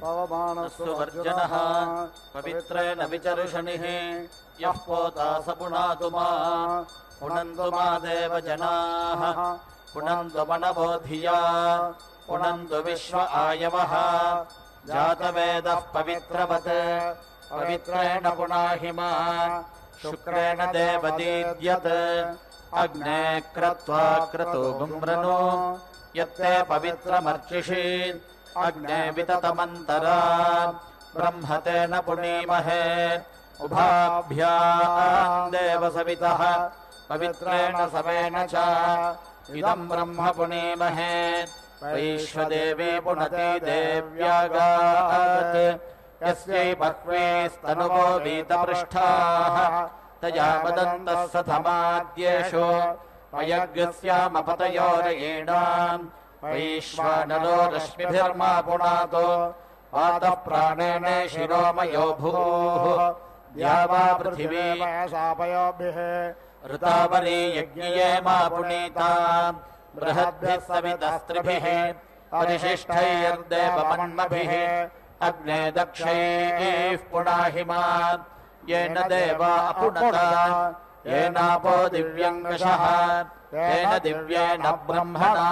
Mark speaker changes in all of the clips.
Speaker 1: पवमानस्तु वर्जनः पवित्रेण विचर्षणिः यः पोता स पुनातु मा पुनन्तु मा देवजनाः पुनन्तु मनवो धिया पुनन्तु विश्व आयवः जातवेदः पवित्रवत् पवित्रेण पुनाहि मा शुक्रेण देवदीद्यत् अग्ने क्रत्वा क्रतुगुम्रनो यत्ते पवित्रमर्चिषि अग्ने विततमन्तरा ब्रह्मतेन पुनीमहे उभाभ्याम् देवसवितः पवित्रेण समेन च इदम् ब्रह्म पुनीमहे वैश्वदेवी पुनति देव्यागात् यस्यै बह्वेस्तनुवो वीतपृष्ठाः तया वदन्तः सथमाद्येषु अयज्ञस्यामपतयोरयेणाम् वैश्वानरो रश्मिभिर्मा पुनातो वातः प्राणेन शिरोमयो भूः द्यावा पृथिवी शापयोभिः ऋतावरी यज्ञये मा पुनीता बृहद्भिः सवितस्त्रिभिः परिशिष्टैर्देवमन्मभिः अग्ने दक्षैः पुनाहि मा येन देवा अपुनता येनापो दिव्यङ्गशः येन दिव्येन ब्रह्मणा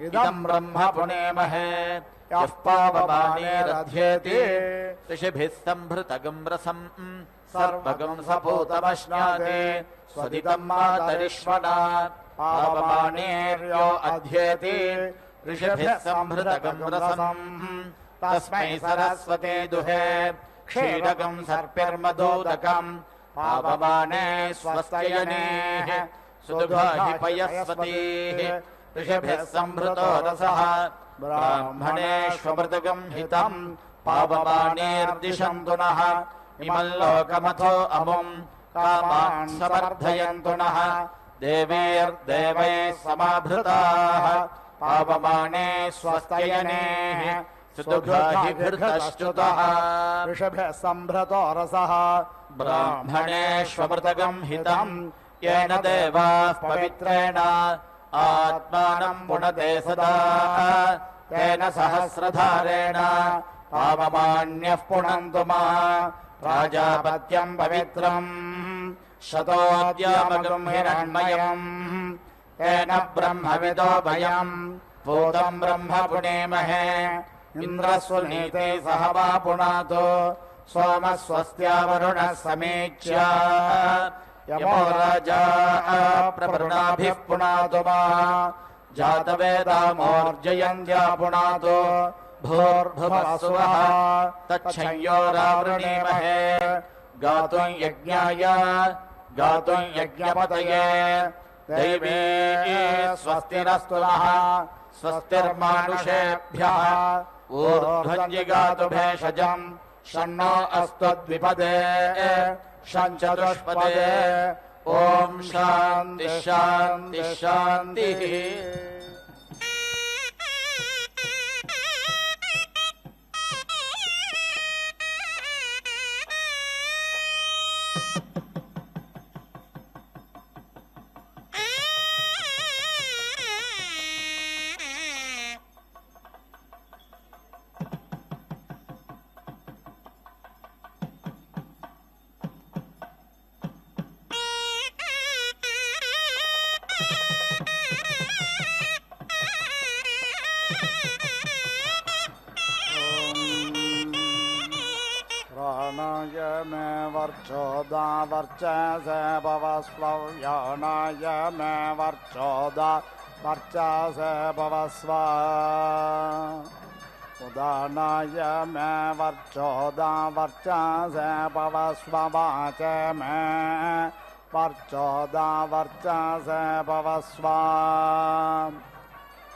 Speaker 1: इदम् ब्रह्म पुनेमहे यः पावमानेरध्येति ऋषिभिः सम्भृतगम् रसम् सर्वगम् सपूतमश्नाति स्वदितम् मातरिष्वना पावमानेर्यो अध्येति ऋषिभिः सम्भृतगम् रसम् तस्मै सरस्वती दुहे क्षीरकम् सर्पिर्मदोदकम् पावमाने स्वस्तयनेः सुदुघाहि पयस्वतीः ऋषिभिः सम्भृतो रसः ब्राह्मणेष्वमृतगम् हितम् पावमानेर्दिशन्तु नः इमल्लोकमथो अमुम् कामान् समर्थयन्तु नः देवीर्देवैः समाभृताः पावमाने स्वस्तयनेः सुदुघाहिभिर्दश्च्युतः ऋषिभिः सम्भृतो रसः ब्राह्मणेष्वमृतगम् हितम् येन देवाः पवित्रेण आत्मानम् पुनते सदा तेन सहस्रधारेण पावमान्यः पुनन्तु मा प्राजापत्यम् पवित्रम् शतोऽद्यामगम् हिरण्मयम् तेन ब्रह्मविदो भयम् भूतम् ब्रह्म पुनेमहे इन्द्रस्वनीते सह वा पुनातो सोमस्वस्त्यावरुणः समीच्य यमो राजा प्रवृणाभिः पुनातु मा जातवेदामोर्जयन्त्या पुनातो भूर्भुवस्सुवः तच्छंयोरावृणीमहे गातुम् यज्ञाय गातुम् यज्ञपतये दैवे स्वस्तिरस्तु नः स्वस्तिर्मानुषेभ्यः ऊर्ध्वञ्जिगातु भेषजम् षण्णो अस्त्वद्विपदे षञ्चतुष्पदे ॐ शान्तिः शान्तिः शान्तिः।
Speaker 2: मे वर्चोदा वर्चसे भवस्वव्यानाय मे वर्चोदा वर्चसे भवस्व उदानाय मे वर्चोदा वर्चसे भवस्व वाचे मे वर्चोदा वर्चसे भवस्व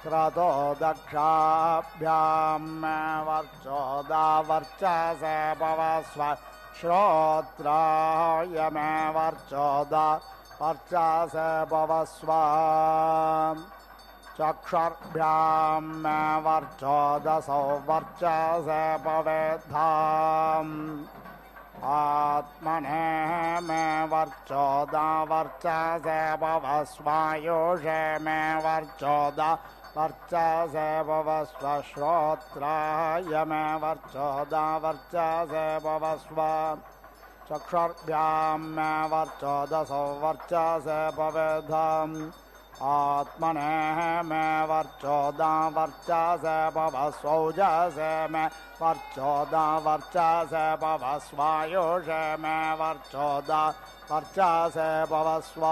Speaker 2: क्रतो दक्षाभ्यां मे वर्चोदा वर्चसे भवस्व श्रोत्राय मे वर्चोदा वर्चसे भवस्व चक्षुर्भ्यां मे वर्चोदसो वर्चसे भवेद्धाम् आत्मने मे वर्चोदा वर्चसे भवस्वायुषे मे वर्चोदा वर्चसे भवस्व श्रोत्राय मे वर्चोदा वर्चसे भवस्व चक्षुर्भ्यां मे वर्चोदसो वर्चसे भवेद्धम् आत्मने मे वर्चोदा वर्चसे भवस्वौजसे मे वर्चोदा वर्चसे भवस्वायुषे मे वर्चोदा वर्चसे भवस्व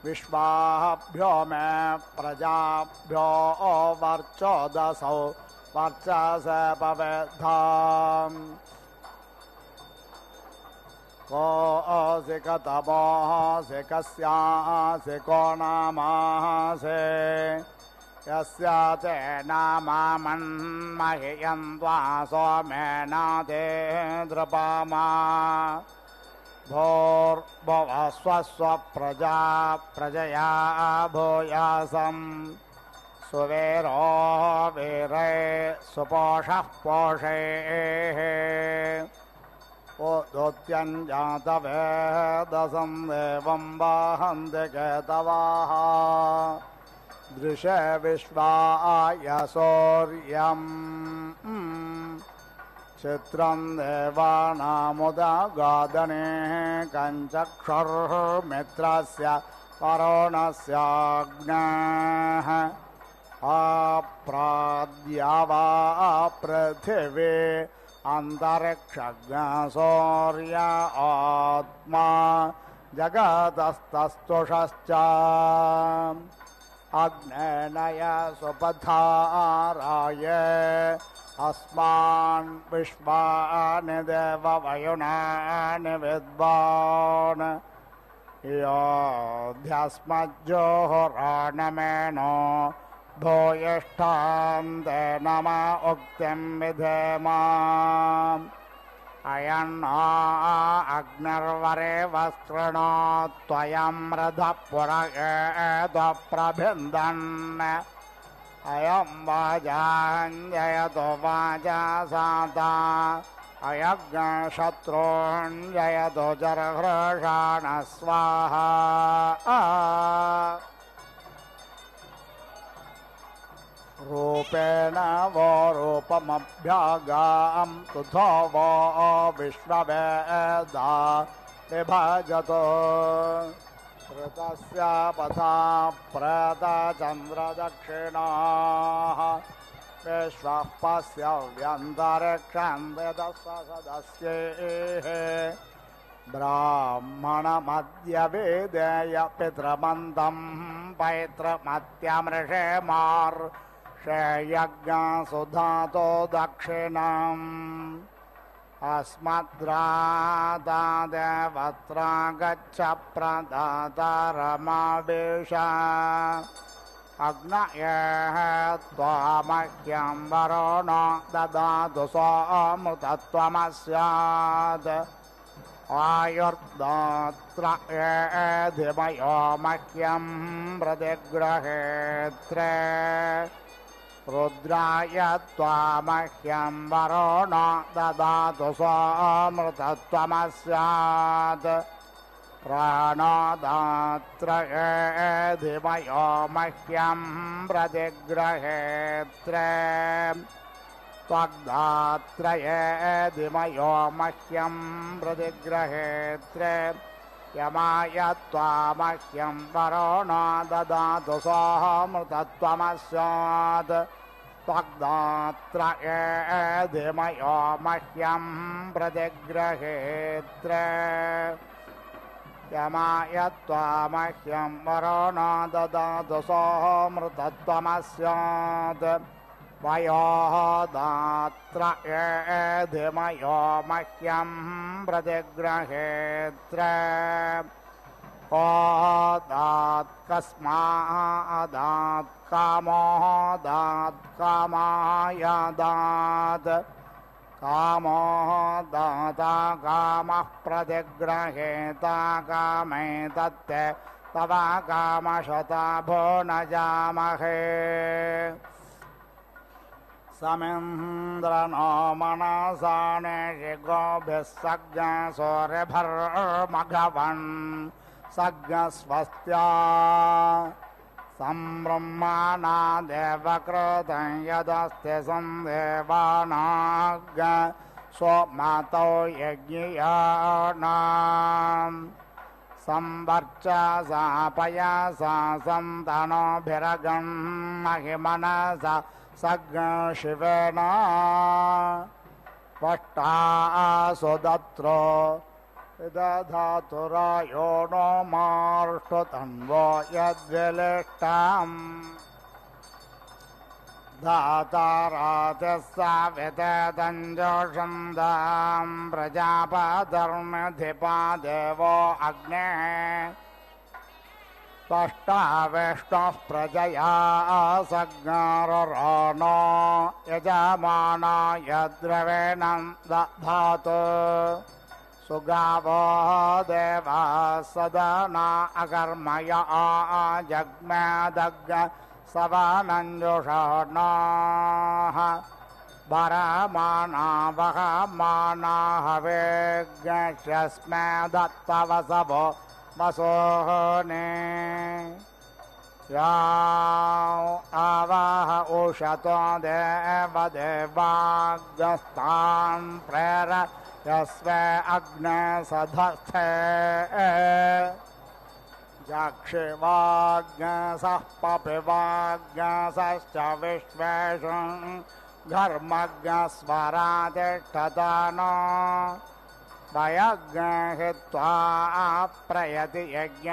Speaker 2: विश्वाभ्यो मे प्रजाभ्यो वर्चोदसौ वर्चसे भवेद्धम् कोऽसि कतमोऽसि कस्यासि को नामासि यस्य ते नामामन्मह्यं त्वा सोमेनाते द्रपामा भूर्भुवस्वस्व प्रजया भूयासम् सुवीरो वीरे सुपोषः पोषेः उदोत्यञ्जातवेदसं देवं वाहन्ति केतवाः दृशे विश्वाय सूर्यम् चित्रं देवानामुदगादने कञ्चक्षुर्मित्रस्य वरुणस्याग्नेः अप्राद्या वा पृथिवी अन्तरिक्षज्ञसूर्य आत्मा जगतस्तस्तुषश्च अग्नेनय सुपथाराय अस्मान् विश्वानि देववयुनानि विद्वान् योऽध्यस्मज्जोहुराणमेनो भूयिष्ठान्ते नम उक्तिं विधेम अयन्ना अग्निर्वरे वस्कृणोत्वयं रथः पुरयेदप्रभिन्दन् अयं वाजाञ्जयतो वाजा साता अयज्ञशत्रूञ्जयतो जरघृषाण स्वाहा रूपेण वो रूपमभ्यागां तुथो वो विश्ववेदा विभजतो ऋतस्य पथा प्रेतचन्द्रदक्षिणाः विश्वः पश्यव्यन्तरिक्षं वेदस्व सदस्यैः ब्राह्मणमद्य वेदेय पितृमन्तं पैतृमत्यमृषे मार्षयज्ञसुधातो दक्षिणम् अस्मद्रादादेवत्रा गच्छ प्रदातारमावेश अग्नयः त्वामह्यं वरुणो ददातु सोऽमृतत्वमस्यात् आयुर्दात्र धिमयो मह्यं प्रतिगृहेत्रे रुद्राय त्वामह्यं वरुणो ददातु सोऽमृतत्वमस्यात् प्राणोदात्र धिमयो मह्यं प्रतिगृहेत्रे त्वग्धात्रये धिमयो मह्यं प्रतिगृहेत्रे यमाय त्वामह्यं वरुणो ददातु सोऽमृतत्वमस्यात् त्वग्धात्रये धिमयो मह्यं प्रतिगृहेत्रे यमाय त्वामह्यं वरुणो ददातु सोऽमृतत्वमस्यात् वयोः दात्र धिमयो मह्यं प्रतिगृहेत्रे को दात् कस्मादात् कामो दात् कामाय दात् कामो दाता कामः प्रतिगृहेता कामेतत्ते तव कामशता भो न जामहे समिन्द्रनो मनसाने गोभिः सज्ञसूर्यभिर्मघवन् सज्ञस्वस्त्या संब्रह्मणा देवकृतं यदस्ति संदेवानाग सोमतो यज्ञियानाम् संवर्चसा पयसा सन्तनोभिरगं महिमनसा सग्शिवेन पष्टासु दत्रो दधातुरायो नो मार्ष्टुतन्वो यद्विलिष्टम् धातारातिस्सा विततञ्जोषन्दां प्रजापधर्मधिपा देवो अग्नेः स्पष्टा विष्णुः प्रजया सज्ञाररानो यजमानाय द्रविणं दधातु सुगावो देवा सदना अकर्मया जग्मेदग् सवनञ्जुषाणाः वरमाना वहमाना हवेज्ञस्मे दत्तवसवो वसोहने या आवाह उषतो देवदेवाग्रस्तान् प्रेर यस्वे अग्ने सधस्थे जाक्षिवाग्ञसः पपिवाग्ञसश्च विश्वेषु घर्मज्ञस्वरातिष्ठतानो वयज्ञहित्वा प्रयति यज्ञ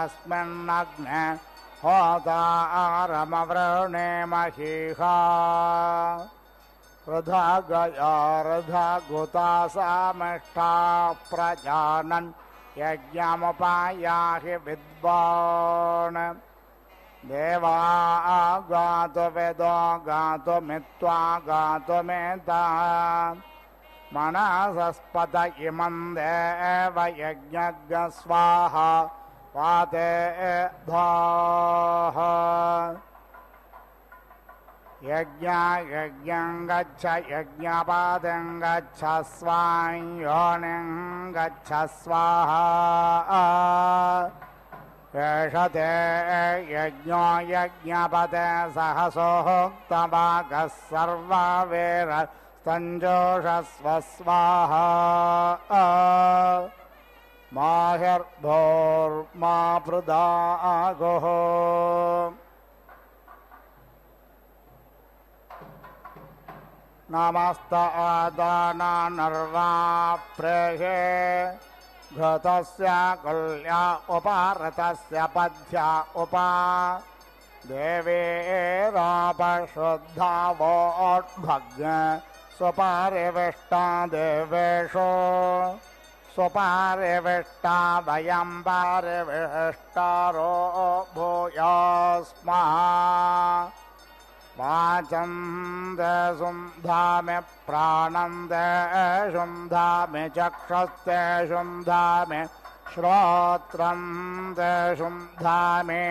Speaker 2: अस्मिन्नग्ने होतारमवृणे महीहा रथगया रथगुतासामिष्ठा प्रजानन् यज्ञमुपायाहि विद्वान् देवा गातु वेदो गातुमित्वा गातुमेता मनसस्पत इमं देव यज्ञज्ञ स्वाहा पाते धाः यज्ञं गच्छ यज्ञपादं गच्छ स्वां योनिं गच्छ स्वाहा एष ते यज्ञो यज्ञपते सहसोक्तवागः सर्ववीरस्तञ्जोषस्व स्वाहा माहिर्भोर्मा पृदागुः नमस्त आदाना नर्वा प्रेहे घृतस्य कुल्या उपारतस्य पथ्या उपा देवेरापशुद्धावोद्भग्न स्वपारिविष्टा देवेषु स्वपारिविष्टा वयं पारिविष्टारो भूयास्मः वाचं देशुं धामि प्राणं देशुं धामि चक्षुस्तेषुं धामि श्रोत्रं देशुं धामि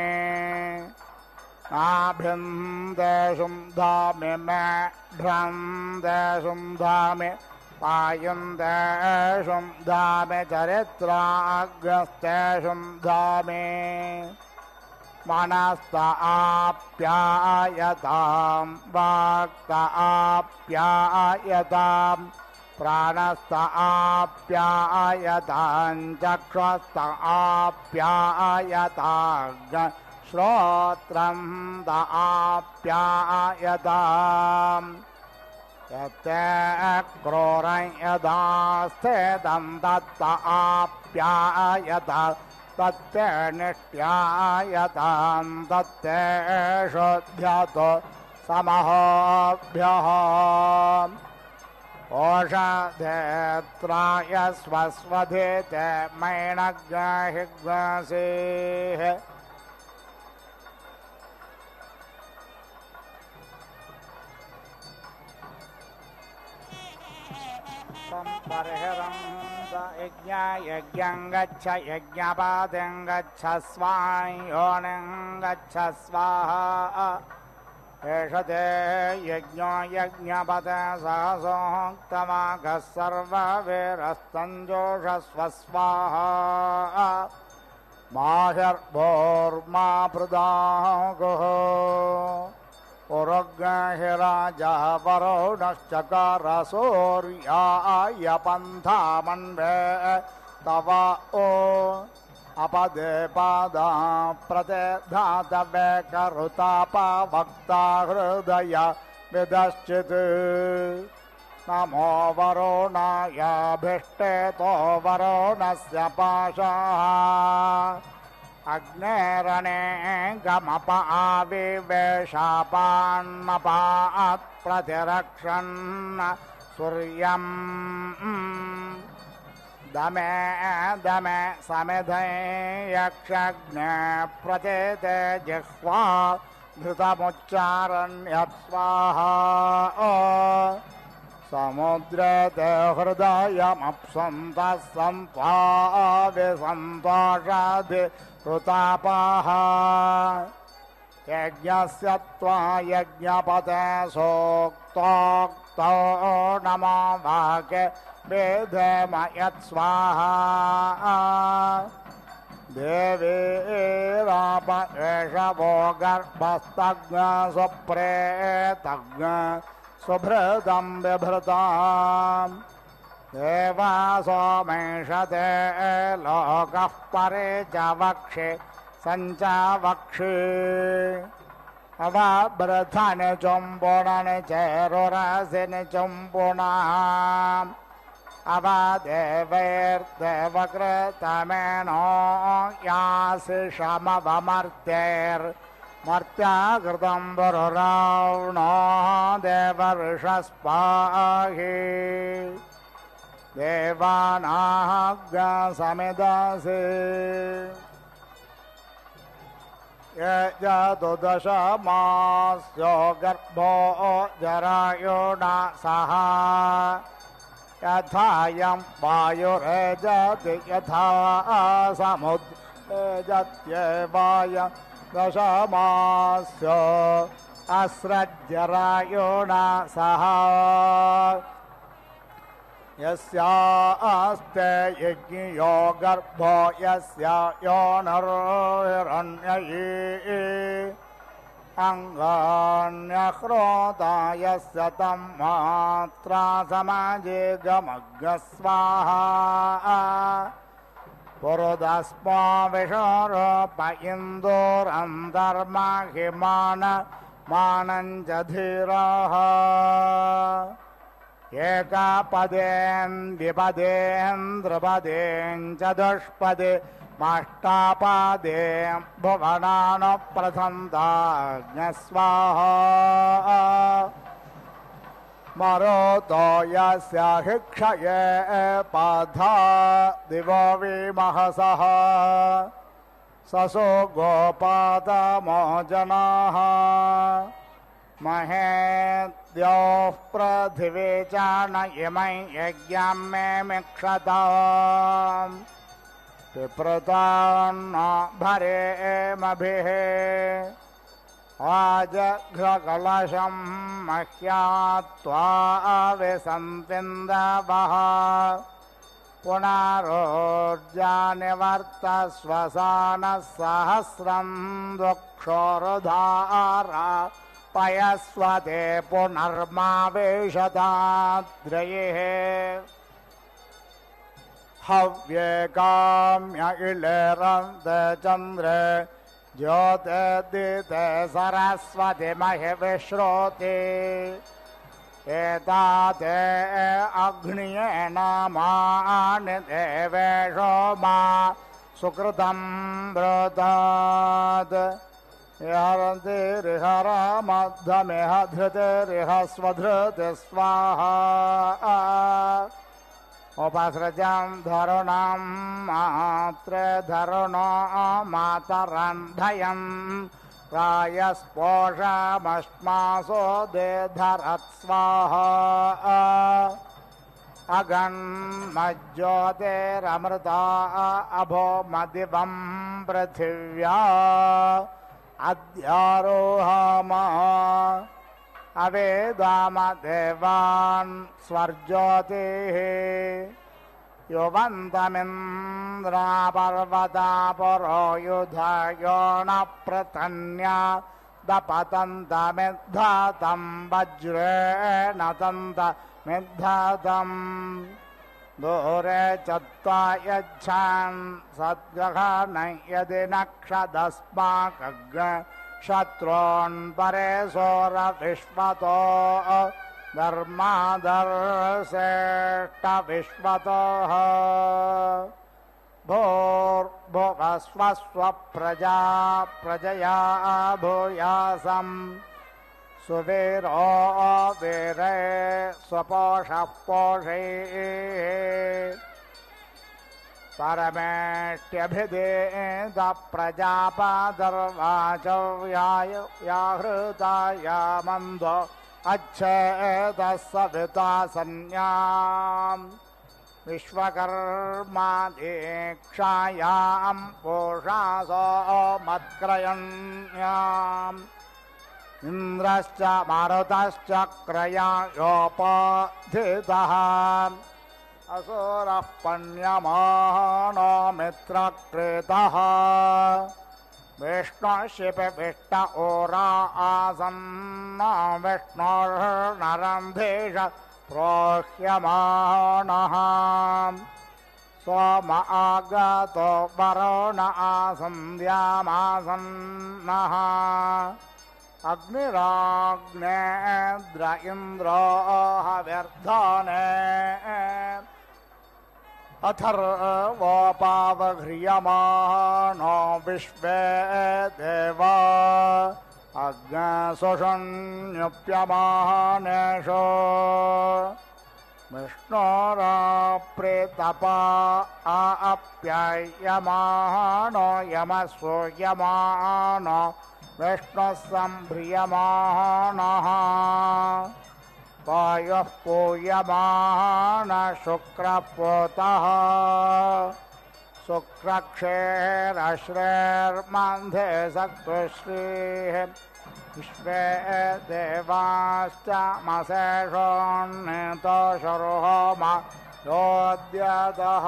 Speaker 2: नाभिं देशुं धामि मेढ्रं देशुं धामि पायुं देशुं धामि चरित्राग्रस्तेषुं धामि मनस्त आप्यायतां वाक्त आप्यायतां प्राणस्त आप्यायतां चक्षुस्त आप्यायतां श्रोत्रं द आप्यायतां यत्ते क्रूरं यदा स्थितं तत्त आप्यायतां तत्ते निष्ट्यायतां तत्ते शुद्ध्यतो समहोभ्यः ओषधेत्राय स्वस्वधेते मैणग्रहिग्रसेः संपरिहरं यज्ञं गच्छ यज्ञपादं गच्छ स्वां योनिं गच्छ स्वाहा एष ते यज्ञो यज्ञपते सहसोक्तमागः सर्ववीरस्तञ्जोषस्व स्वाहा माहिर्भोर्मा प्रदागुः उरुग्हिराजः वरुणश्चकारसूर्याय पन्थामन्वे तव ओ अपदे पादा प्रतिधातवे करुतापवक्ता हृदय विदश्चित् नमो वरुणायाभिष्टेतो वरुणस्य पाशः अग्नेरणे गमप आविवेशापान्नपात् प्रतिरक्षन् सूर्यम् दमे दमे समिधे यक्षग्ने प्रचेते जिह्वा धृतमुच्चारण्यत् स्वाहा समुद्रे ते हृदयमप्सन्तः सन्त्वा विसन्तोषादि कृतापाः यज्ञस्य त्वा यज्ञपते सोक्तोक्तो नमो वाक्ये वेदेम यत् स्वाहा देवीराप एषवो गर्भस्तज्ञ सुप्रेतज्ञ सुभृतं बिभृताम् देवा सोमेषते लोकः परे च वक्षे सञ्चावक्षे अवभृथनि चुम्बुणनि चेरुरसिनि चुम्बुणाम् अवदेवैर्देवकृतमेनो यासि शमवमर्त्यैर्मर्त्याकृतं वरुरावणो देवर्षस्पाहि देवानाग्समिदासि यजतुदशमास्यो गर्भो जरायुणा सह यथायं वायुरेजति यथा समुद्रेजत्येवायं दशमास्यो अस्रज्जरायुणा सह यस्यास्ते यज्ञो गर्भो यस्य योनिर्हिरण्ययी अङ्गान्यह्रोता यस्य तं मात्रा समाजे गमग्गस्वाहा पुरुदस्मा विषोरूप इन्दोरन्तर्महिमान मानञ्च धीरः एकापदेन्द्विपदेन्द्रपदें चतुष्पदे माष्टापादे भुवनानुप्रथन्ताज्ञस्वाहा मरुतो यस्य हिक्षये पाधा दिवो विमहसः ससो गोपादमो जनाः महेद्योः पृथिवी च न इमै यज्ञं मे मिक्षताम् पिप्रतान्न भरेमभिः आजघ्रकलशं मह्यात्वा विसन्तिन्दवः पुनरोर्जानिवर्तस्वसानः सहस्रं दुक्षोरुधारा पयस्वते पुनर्मावेशताद्रयेः हव्ये काम्य इलेरन्ते चन्द्रे ज्योतिर्दिते सरस्वती महि विश्रोते एताते अग्निये नामानि देवेषो मा सुकृतं ब्रूतात् हरन्तिरिहरमद्धमिह धृतिरिह स्वधृति स्वाहा उपसृजं धरुणं मात्रे धरुणो मातरन्धयं प्रायस्पोषमश्मासो देधरत् स्वाहा अगन्मज्योतिरमृता अभो मदिवं पृथिव्या अध्यारोहमा अवेदाम देवान् स्वर्ज्योतिः युवन्तमिन्द्रा पर्वता पुरो युधायो न प्रतन्या दपतन्तमिद्धातं वज्रेण तन्तमिद्धातम् दूरे चत्वा यच्छान् सद्गहानै यदि नक्षदस्माकग्न शत्रून् परे सोरविश्वतो धर्मादर्शेष्टविश्वतः भूर्भुवस्वस्वप्रजा प्रजया भूयासम् सुवीरो वीरे स्वपोषः पोषैः परमेष्ट्यभिधेद प्रजापादर्वाचव्याय याहृताया मन्दो अच्छेदः सविता संज्ञाम् विश्वकर्मा दीक्षायां पूषासो मत्क्रयण्याम् इन्द्रश्च मारुतश्च क्रयायोपधितः असुरः पण्यमानो मित्रकृतः विष्णुशिपिविष्ट ओरा आसन्न विष्णुर्नरन्धेश प्रोह्यमाणः सोम आगतो वरुण आसन्द्यामासन्नः अग्निराग्नेन्द्र इन्द्रो हव्यर्धने अथर्वोपावह्रियमाणो विश्वे देवा अग्निसुषुण्युप्यमानेषु विष्णोराप्रेतपा आप्यायमानो यमसूयमानो विष्णुः सम्भ्रियमाणः वायुः पूयमान शुक्रपोतः शुक्रक्षेरश्रेर्मन्धे सक्तुश्रीः विश्वे देवाश्च मसेषोन्नितो शरुहोमा योद्यतः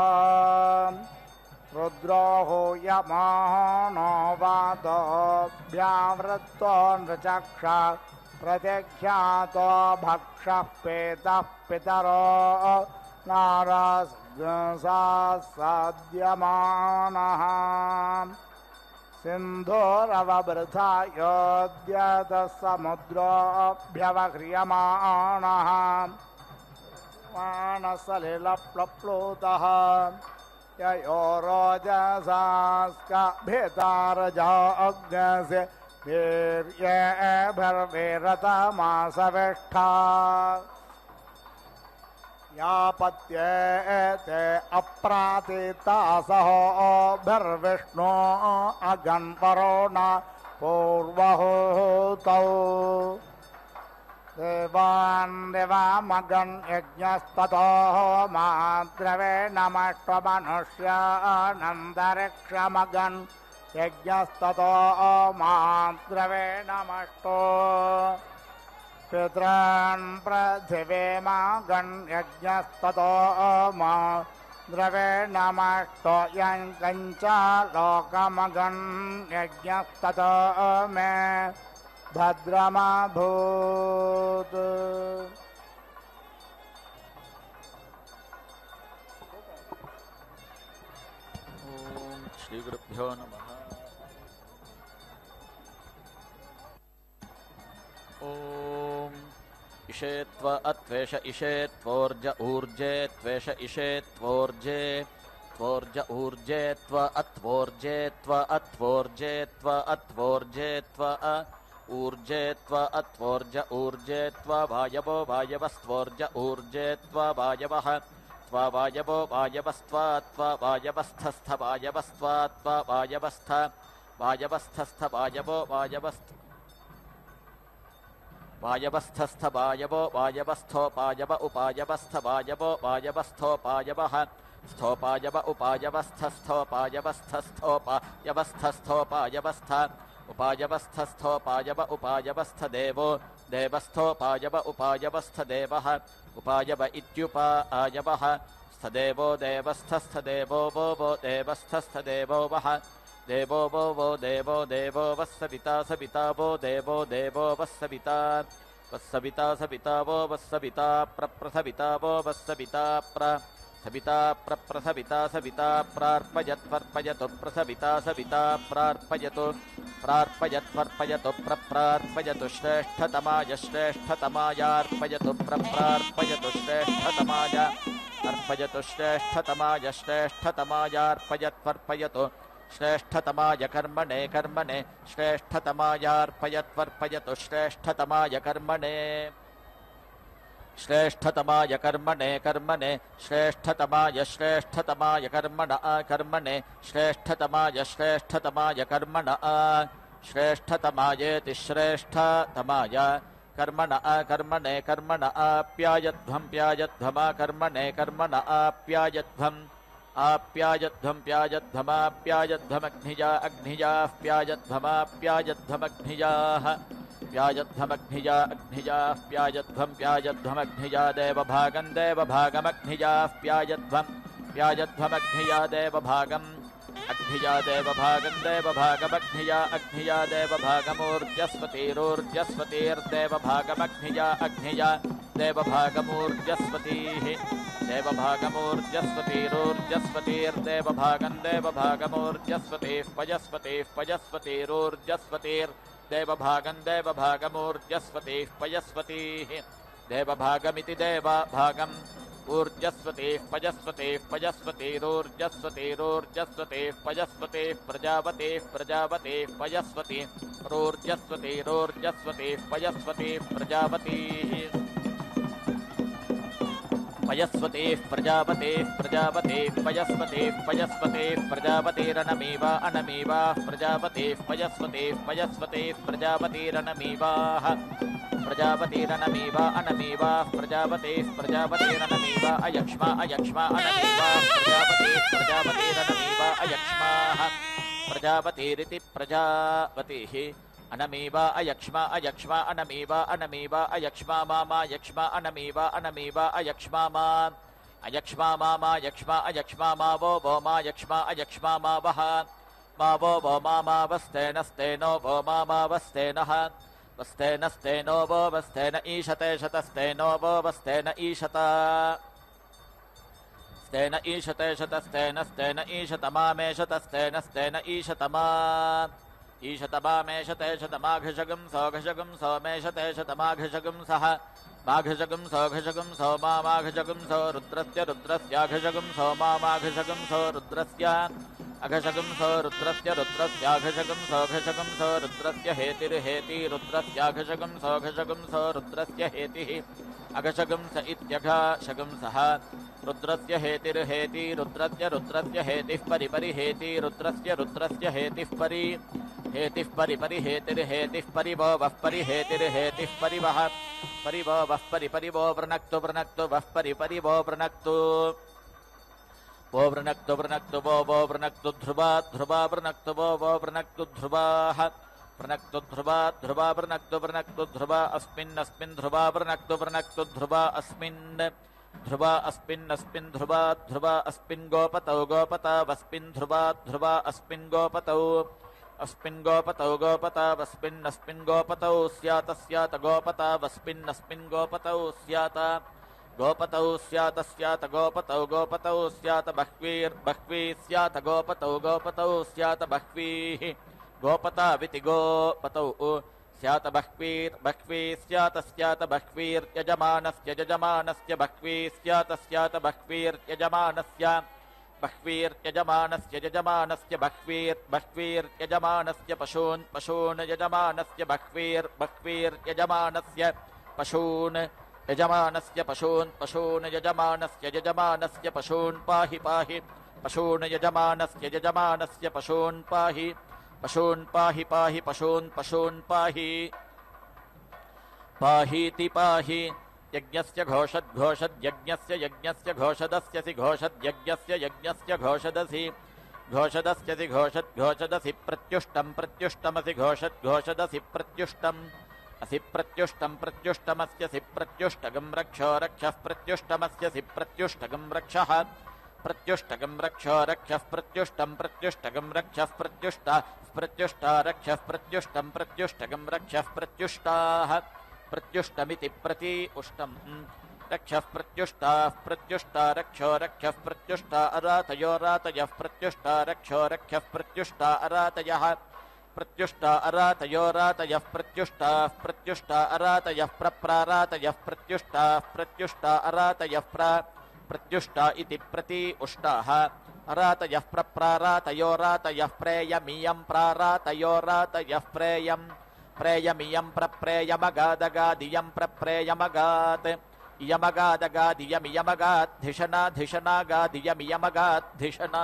Speaker 2: रुद्रो हूयमानो वातोऽभ्यावृत्तो नृचक्षा प्रतिख्यातो भक्षः पेतः पितरो नारसाद्यमानः सिन्धोरववृथा योद्यतः समुद्रोऽभ्यवह्रियमाणः मानसलिलप्लप्लुतः ययो रोजसास्कभितारजा अग्नस्य वीर्येभिर्विरतमासविष्ठा यापत्येते अप्रातितासहोभिर्विष्णो अगन्वरुण पूर्वहूतौ देवान् दिवामगन् यज्ञस्ततो माद्रवे नमष्टमनुष्यानन्तरिक्षमगन् यज्ञस्ततो माद्रवे नमष्टो पितॄन् पृथिवीमगन् यज्ञस्ततो माद्रवे नमष्टो यञ्कञ्च लोकमगन् यज्ञस्ततो मे भद्रमभूत्
Speaker 1: ओम श्री गुरुभ्यो नमः। ओम इषेत्व अत्वेष इषेत्वोर्ज ऊर्जे त्वेष इषेत्वोर्जे त्वोर्ज ऊर्जे त्व अत्वोर्जे त्व अत्वोर्जे त्व अत्वोर्जे त्व ऊर्जे त्व अत्वोर्ज ऊर्जे त्व वायवो वायवस्त्वोर्ज ऊर्जे त्व वायवः त्व वायवो वायवस्त्वा त्व वायवस्थस्थ वायवस्त्वा त्व वायवस्थ वायवस्थस्थ वायवो वायवस्थ वायवस्थस्थ वायवो वायवस्थो पायव उपायवस्थ वायवो वायवस्थो पायवः स्थोपायव उपायवस्थस्थो पायवस्थस्थो पायवस्थस्थो पायवस्थ उपायवस्थस्थो पायव उपायवस्थ देवो देवस्थो पायव उपायवस्थ देवः उपायव इत्युपायवः देवस्तस्थदेवो देवस्थस्थदेवो वो वो देवस्थस्थदेवो वः देवो वो वो देवो देवो वस्सविता सविता वो देवो देवो वस्सविता वस्सविता सविता वो वस्सविता प्रप्रसविता वो वस्सविता प्र सविता प्रप्रसविता सविता प्रार्पयत्वर्पयतु प्रसविता सविता प्रार्पयतु प्रार्पयत्वर्पयतु प्रप्रार्पयतु श्रेष्ठतमाय श्रेष्ठतमायार्पयतु प्रप्रार्पयतु श्रेष्ठतमाय अर्पयतु श्रेष्ठतमाय श्रेष्ठतमायार्पयत्वर्पयतु श्रेष्ठतमाय कर्मणे कर्मणे श्रेष्ठतमायार्पयत्वर्पयतु श्रेष्ठतमाय कर्मणे श्रेष्ठतमाय कर्मणे कर्मणे श्रेष्ठतमाय श्रेष्ठतमाय कर्मण कर्मणे श्रेष्ठतमाय श्रेष्ठतमाय कर्मण श्रेष्ठतमायेति श्रेष्ठतमाय कर्मण कर्मणे कर्मण आप्यायध्वं प्यायध्वमा कर्मणे कर्मण आप्यायध्वम् आप्यायध्वं प्यायध्वमाप्यायध्वमग्निजा अग्निजाप्यायध्वमाप्यायध्वमग्निजाः प्यायध्वमग्निजा अग्निजाः प्यायध्वं प्यायध्वमग्निजा देवभागं देवभागमग्निजाः प्यायध्वं प्यायध्वमग्निजा देवभागम् अग्निजा देवभागं देवभागमग्निजा अग्निजा देवभागमूर्जस्वतीरोर्जस्वतीर्देवभागमग्निजा अग्निजा देवभागमूर्जस्वतीः देवभागमूर्जस्वतीरोर्जस्वतीर्देवभागं देवभागमूर्जस्वतीः पयस्वतीः पयस्वतीर्देवभागं देवभागमूर्जस्वतीः पयस्वतीः देवभागमिति देवभागम् ऊर्जस्वतीः पयस्वतीः पयस्वतीरोर्जस्वतीरोर्जस्वतीः पयस्वतीः प्रजापतिः प्रजापतिः पयस्वतीः रोर्जस्वतीरोर्जस्वतीः पयस्वतीः प्रजापतिः पयस्वतीः प्रजापतिः प्रजापतिः पयस्वतीः पयस्वतीः प्रजापतिरनमीवा अनमीवाः प्रजापतिः पयस्वतीः पयस्वतीः प्रजापतिरनमीवाः प्रजापतिरनमीवा अनमीवाः प्रजापतिः प्रजापतिरनमीवा अयक्ष्मा अयक्ष्मा अनमीवाः प्रजापतिः प्रजापतिरनमीवा अयक्ष्माः प्रजापतिरिति प्रजापतिः अनमीवा अयक्ष्मा अयक्ष्मा अनमीवा अनमीवा अयक्ष्मा मामा यक्ष्मा अनमीवा अनमीवा अयक्ष्मा मा अयक्ष्मा मामा यक्ष्मा अयक्ष्मा मा वो मा यक्ष्मा अयक्ष्मा मा वः मा वो मा वस्तेनस्तेनो वो मा वस्तेनः वस्तेनस्तेनो वो वस्तेन ईशते शतस्तेनो वो वस्तेन ईशता स्तेन ईशते शतस्तेन ईशतमामेशतस्तेन स्तेन ईशतमा ईशतमामेशते शतमाघशगं सौघशगं सौमेशते शतमाघशगं सः माघशगं सौघशगं सौमाघशगं सौ रुद्रस्य रुद्रस्याघशगं सौमाघशगं सौ रुद्रस्य अघशगं सौ रुद्रस्य रुद्रस्याघशगं सौघशगं सौ रुद्रस्य हेतिर्हेति रुद्रस्याघशगं सौघशगं सौ रुद्रस्य हेतिः अघशगं स इत्यघशगं सः रुद्रस्य हेतिर्हेति रुद्रस्य रुद्रस्य हेतिः परिपरिहेति रुद्रस्य रुद्रस्य हेतिः परि हेतिः परिपरिहेतिर्हेतिः परिवो वः परिहेतिर्हेतिः परिवः परिवो वः परिपरिवो वृणक्तु वृणक्तु वः परिपरिवो वृणक्तु वो वृणक्तु वृणक्तु वो वृणक्तु ध्रुवा ध्रुवा वृणक्तु वो वृणक्तु ध्रुवाः वृणक्तु ध्रुवा ध्रुवा वृणक्तु वृणक्तु ध्रुवा अस्मिन् ध्रुवा वृणक्तु वृणक्तु ध्रुवा अस्मिन् ध्रुवा अस्मिन् ध्रुवा ध्रुवा अस्मिन् गोपतौ गोपतावस्मिन् ध्रुवा ध्रुवा अस्मिन् गोपतौ गोपतावस्मिन् गोपतौ स्यात गोपतावस्मिन् गोपतौ स्यात गोपतौ स्यात गोपतौ स्यात बह्वीर्बह्वी स्यात गोपतौ स्यात बह्वीः गोपताविति गोपतौ स्यात बह्वीर्बह्वी स्यात बह्वीर्यजमानस्य बह्वी स्यात बह्वीर्यजमानस्य बह्वीर्यजमानस्य पशून् यजमानस्य बह्वीर्यजमानस्य पशून् यजमानस्य पशून् यजमानस्य पशून् पाहि पशून् यजमानस्य पशून् पाहि पशून् पाहीति पाहि यज्ञस्य घोषद्यज्ञस्य घोषदस्यसि घोषद्यज्ञस्य घोषदसि प्रत्युष्टमसि घोषदसि असि प्रत्युष्टं प्रत्युष्टमस्यसि प्रत्युष्टगं रक्षो रक्षः प्रत्युष्टमस्यसि प्रत्युष्टगं रक्षः प्रत्युष्टगं रक्षो रक्षः प्रत्युष्टं प्रत्युष्टगं रक्षः प्रत्युष्टा प्रत्युष्टा रक्षः प्रत्युष्टं प्रत्युष्टगं रक्षः प्रत्युष्टाः प्रत्युष्टमिति प्रति उष्टं रक्षः प्रत्युष्टाः प्रत्युष्टा रक्षो रक्षः प्रत्युष्टा अरातयो रातयः प्रत्युष्टा रक्षो रक्षः प्रत्युष्टा अरातयः प्रत्युष्टा अरातयो रातयः प्रत्युष्टाः प्रत्युष्टा अरातयः प्रप्रारातयः प्रत्युष्टाः प्रत्युष्टा अरातयः प्रत्युष्टा इति प्रति उष्टाः अरातयः प्रप्रारातयो रातयः प्रेयमीयं प्रारातयो रातयः प्रेयमीयं प्रप्रेयमगादगादियं प्रप्रेयमगात् इयमगादगादियमियमगाद्धिषणाधिषणागादियमियमगाद्धिषणा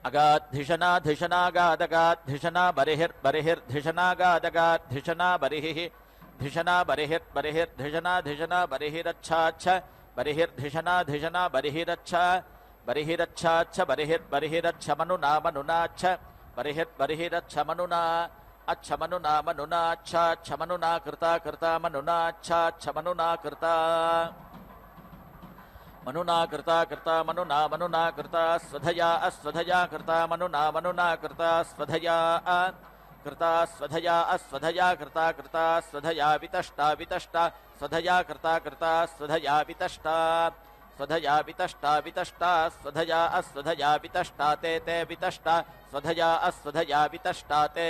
Speaker 1: अगाद्धिषणाधिषणागादगाद्धिषणा बरिहिर्बरिहिर्धिषणागादगाद्धिषणा बरिहिः धिषणा बरिहिर्बरिहिर्धिषणा बरिहिरच्छाच्छ बरिहिर्धिषणा बरिहिरच्छाच्छ बरिहिर्बरिहिरच्छ मनुनाच्छ बरिहिर्बरिहिरच्छमनुना अच्छमनुना कृता मनुना कृता मनुना कृता स्वधया कृता मनुना कृता स्वधया कृता स्वधया वितष्टा स्वधया कृता स्वधया वितष्टा स्वधया वितष्टा ते वितष्टा स्वधया वितष्टा ते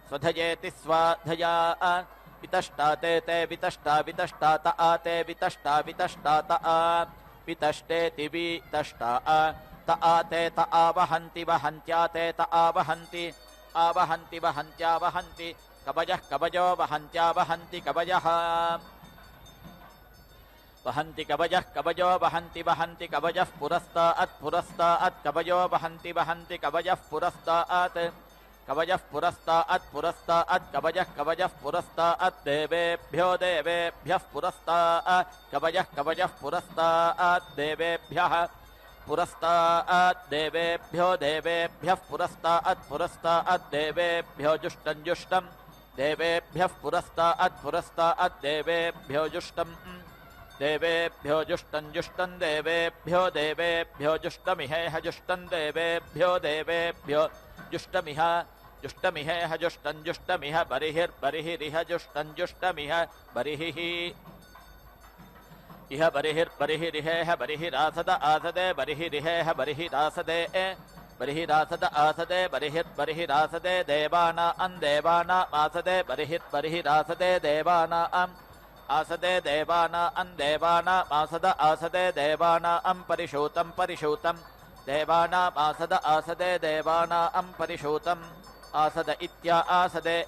Speaker 1: स्वधयेति स्वाधया वितष्टा ते वितष्टा त आते वितष्टा त आ वितष्टेति वितष्टा त आते त आवहन्ति वहन्त्याते त आवहन्ति वहन्त्यावहन्ति कवयो वहन्त्यावहन्ति कवयः कवयो वहन्ति कवयः पुरस्तात् कवयो वहन्ति कवयः पुरस्तात् कवयः पुरस्तात् देवेभ्यः पुरस्तात् कवयः पुरस्तात् देवेभ्यः पुरस्तात् देवेभ्यो जुष्टं देवेभ्यः पुरस्तात् देवेभ्यो जुष्टं देवेभ्यो जुष्टमिहेह जुष्टं देवेभ्यो जुष्टमिह जुष्टमिह बरिहिर्बरिहिरिह जुष्टं जुष्टमिह बरिहिः इह बरिहिर्बरिहिरिहेह बरिहिरासद आसदे बरिहिरिहेह बरिहिरासदे बरिहिरासद आसदे बरिहिर्बरिहिरासदे देवाना आसदे बरिहिर्बरिहिरासदे देवाना आसदे देवाना आसद आसदे देवाना परिशूतं देवाना आसदे देवाना परिशूतम् आसद इत्या आसदे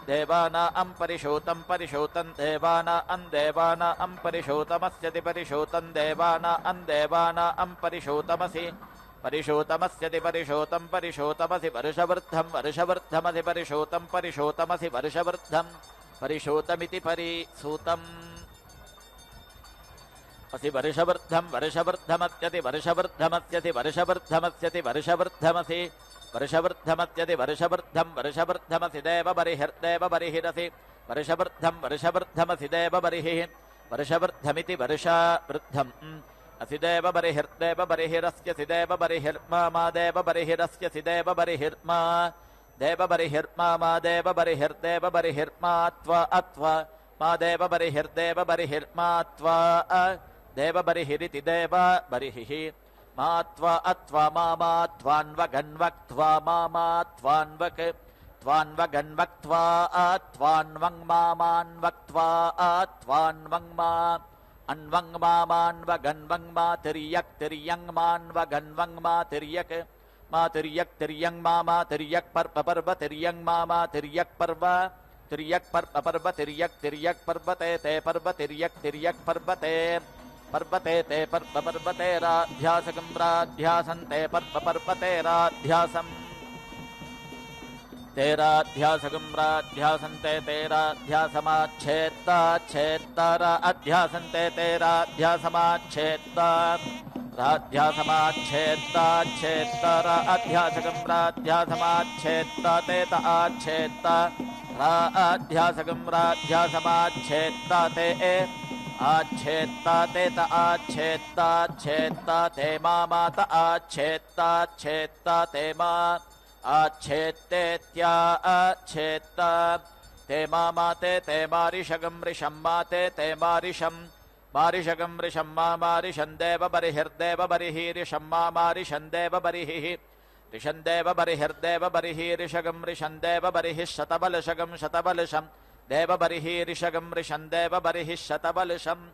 Speaker 1: देवाना परिशूतं देवाना परिशूतमस्यति परिशूतं देवाना परिशूतमसि परिशूतमस्यति परिशूतमसि वर्षवृद्धमसि परिशूतमसि परिशूतमिति परिसूतम् असि वर्षवृद्धमस्यति वर्षवृद्धमस्यति वर्षवृद्धमसि देवबरिहिरसि वर्षवृद्धमसि देवबरिहिः वर्षवृद्धमिति वर्षावृद्धम् असि देवबरिहिर्देवबरिहिरस्यसि देवबरिहिर्मा देवबरिहिरस्यसि देवबरिहिर्मा मा देवबरिहिर्देवबरिहिर्मा त्वा मा देवबरिहिर्देवबरिहिर्मा त्वा देवबरिहिरिति देवबरिहिः मा त्वा अत्वा मा त्वान्वगन्वक्त्वा मा त्वान्वक् त्वान्वगन्वक्त्वा त्वान्वङ् मान्वक्त्वा त्वान्वङ् मा अन्वङ् मान्वगन्वङ् मा तिर्यक् मान्वगन्वङ् मा तिर्यक् तिर्यङ् मा तिर्यक् पर्व तिर्यङ् मा तिर्यक् पर्व तिर्यक् पर्वते ते पर्व तिर्यक् पर्वते ते पर्वतेराध्यासकं राध्यासन्ते पर्वतेराध्यासम् तेराध्यासकं राध्यासन्ते तेराध्यासमाच्छेत्ताच्छेत्तारा अध्यासन्ते तेराध्यासमाच्छेत्ता राध्यासमाच्छेत्ताच्छेत्तारा अध्यासकं राध्यासमाच्छेत्ता ते त आच्छेत्ता राध्यासगं राध्यासमाच्छेत्ता ते आच्छेत्ता ते त आच्छेत्ताच्छेत्ता ते मात आच्छेत्ताच्छेत्ता ते मा आच्छेत्तेत्या आच्छेत्ता ते माते ते मारिषगं ऋषं माते ते मारिषं मारिषगं ऋषं मारिषं देव बर्हिर्देव बर्हिरिषं मारिषं देव बर्हिः ऋषं देव बर्हिर्देव बर्हिरिषगं ऋषं देव बर्हिः शतबलशगं शतबलशं देव बर्हिरिषगं ऋषं देव बर्हिः शतबलशं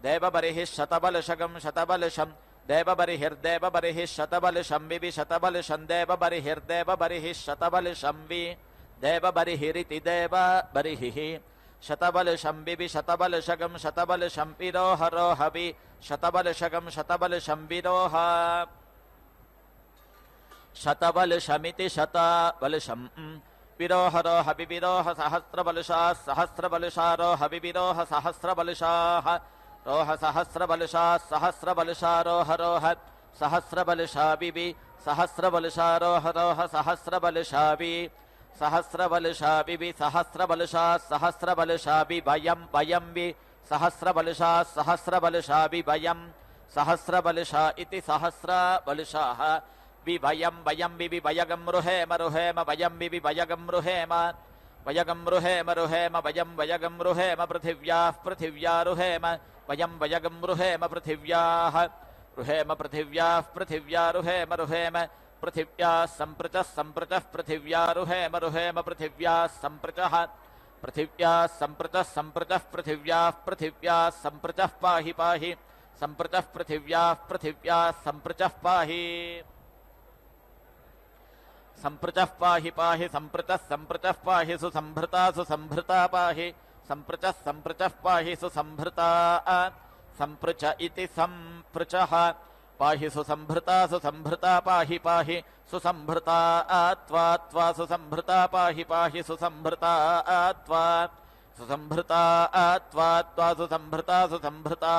Speaker 1: देव बर्हिः शतबलशगं शतबलशं देव बर्हिर्देव बर्हिः शतबलशं विवि शतबलशं देव बर्हिर्देव बर्हिः शतबलशं वि देव बर्हिरिति देव बर्हिः शतबलशं विवि शतबलशगं शतबलशं विरोहरोहवि शतबलशगं शतबलशं विरोह शतबलशमिति शतबलशं विरोहरोह विविरोह सहस्रबलशाः सहस्रबलशारोह विविरोह सहस्रबलशाः रोह सहस्रबलशाः सहस्रबलशारोह सहस्रबलशा विवि सहस्रबलशारोह रोह सहस्रबलशा वि सहस्रबलशा विवि सहस्रबलशाः सहस्रबलशा वि वयं वयं वि सहस्रबलशाः सहस्रबलशा वि वयं सहस्रबलशा इति सहस्रबलशाः वयं वयं विवि वयगं रुहेम रुहेम वयं विवि वयगं रुहेम वयगं रुहेम रुहेम वयं वयगं रुहेम पृथिव्याः पृथिव्या रुहेम वयं वयगं रुहेम पृथिव्याः रुहेम पृथिव्याः पृथिव्या रुहेम रुहेम पृथिव्याः सम्पृचः सम्पृचः पृथिव्या रुहेम रुहेम पृथिव्याः सम्पृचः पृथिव्याः सम्पृचः सम्पृचः पृथिव्याः पृथिव्याः सम्पृचः पाहि पाहि सम्पृचः पृथिव्याः पृथिव्याः सम्पृचः पाहि सम्पृचः पाहि पाहि सम्पृचः पाहि सुसंभृता सुसंभृता पाहि सम्पृचः पाहि सुसंभृता सम्पृच इति सम्पृचः पाहि सुसंभृता सुसंभृता पाहि पाहि सुसंभृता त्वा त्वा सुसंभृता पाहि पाहि सुसंभृता त्वा सुसंभृता त्वा त्वा सुसंभृता सुसंभृता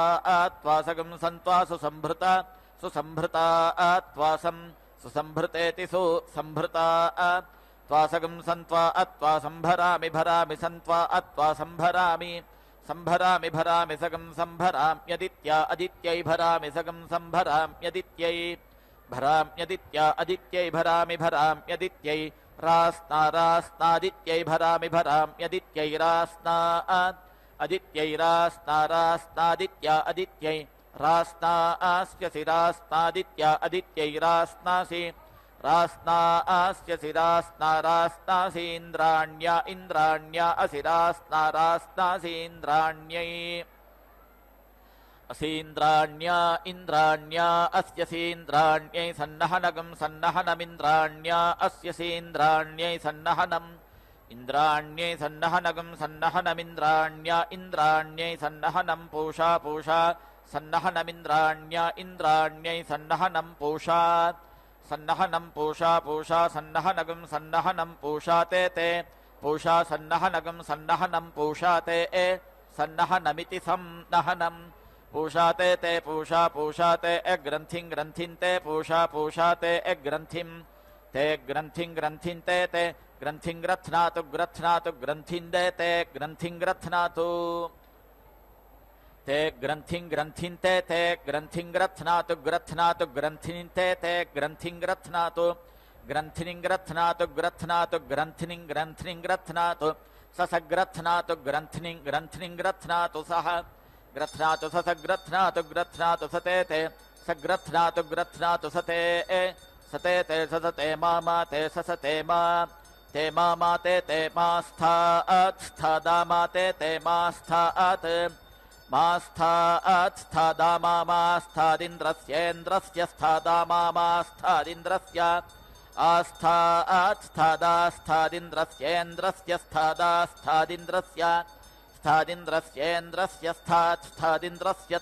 Speaker 1: त्वा सगं सन्त्वा सुसंभृता सुसंभृता त्वा सं सुसंभृतेति सुसंभृता त्वा सगं सन्त्वा अत्वा संभरामि भरामि सन्त्वा अत्वा संभरामि संभरामि भरामि सगं संभराम्यदित्या अदित्यै भरामि सगं संभराम्यदित्यै भराम्यदित्या अदित्यै भरामि भराम्यदित्यै रास्ना रास्नादित्यै भरामि भराम्यदित्यै रास्ना अदित्यै रास्ना रास्नादित्या अदित्यै रास्ना आस्यसि रास्नादित्या अदित्यै रास्नासि रास्ना आस्यसि रास्ना रास्नासि इन्द्राण्या इन्द्राण्या असि रास्ना रास्नासि इन्द्राण्यै असीन्द्राण्या इन्द्राण्या अस्यसीन्द्राण्यै सन्नहनगं सन्नहनमिन्द्राण्या अस्यसीन्द्राण्यै सन्नहनम् इन्द्राण्यै सन्नहनगं सन्नहनमिन्द्राण्या इन्द्राण्यै सन्नहनं पूषा पूषा सन्नहनमिन्द्राण्या इन्द्राण्यै सन्नहनं पूषा सन्नहनं पूषा पूषा सन्नहनगं सन्नहनं पूषा ते ते पूषा सन्नहनगं सन्नहनं पूषा ते सन्नहनमिति सन्नहनं पूषा ते पूषा पूषा ते ग्रन्थिं ग्रन्थिं ते पूषा पूषा ते ग्रन्थिं ग्रन्थिं ग्रन्थिं ते ग्रन्थिं ग्रथ्नातु ग्रथ्नातु ग्रन्थिं ते ग्रन्थिं ग्रथ्नातु ते ग्रन्थिं ग्रन्थिं ते ग्रन्थिं ग्रथ्नातु ग्रथ्नातु ग्रन्थिं ते ग्रन्थिं ग्रथ्नातु ग्रन्थिं ग्रथ्नातु ग्रथ्नातु ग्रन्थिं ग्रन्थिं ग्रथ्नातु सग्रथ्नातु ग्रन्थिं ग्रन्थिं ग्रथ्नातु सः ग्रथ्नातु सग्रथ्नातु ग्रथ्नातु सते सग्रथ्नातु ग्रथ्नातु सते ते सते मा ते सते मा ते मा ते मा स्थात् स्थादा मा ते मा स्थात् मा स्थादा मा स्थादिन्द्रस्येन्द्रस्य स्थादा मा स्थादिन्द्रस्य आस्थात् स्थादा स्थादिन्द्रस्येन्द्रस्य स्थादा स्थादिन्द्रस्य स्थादिन्द्रस्येन्द्रस्य स्थात् स्थादिन्द्रस्य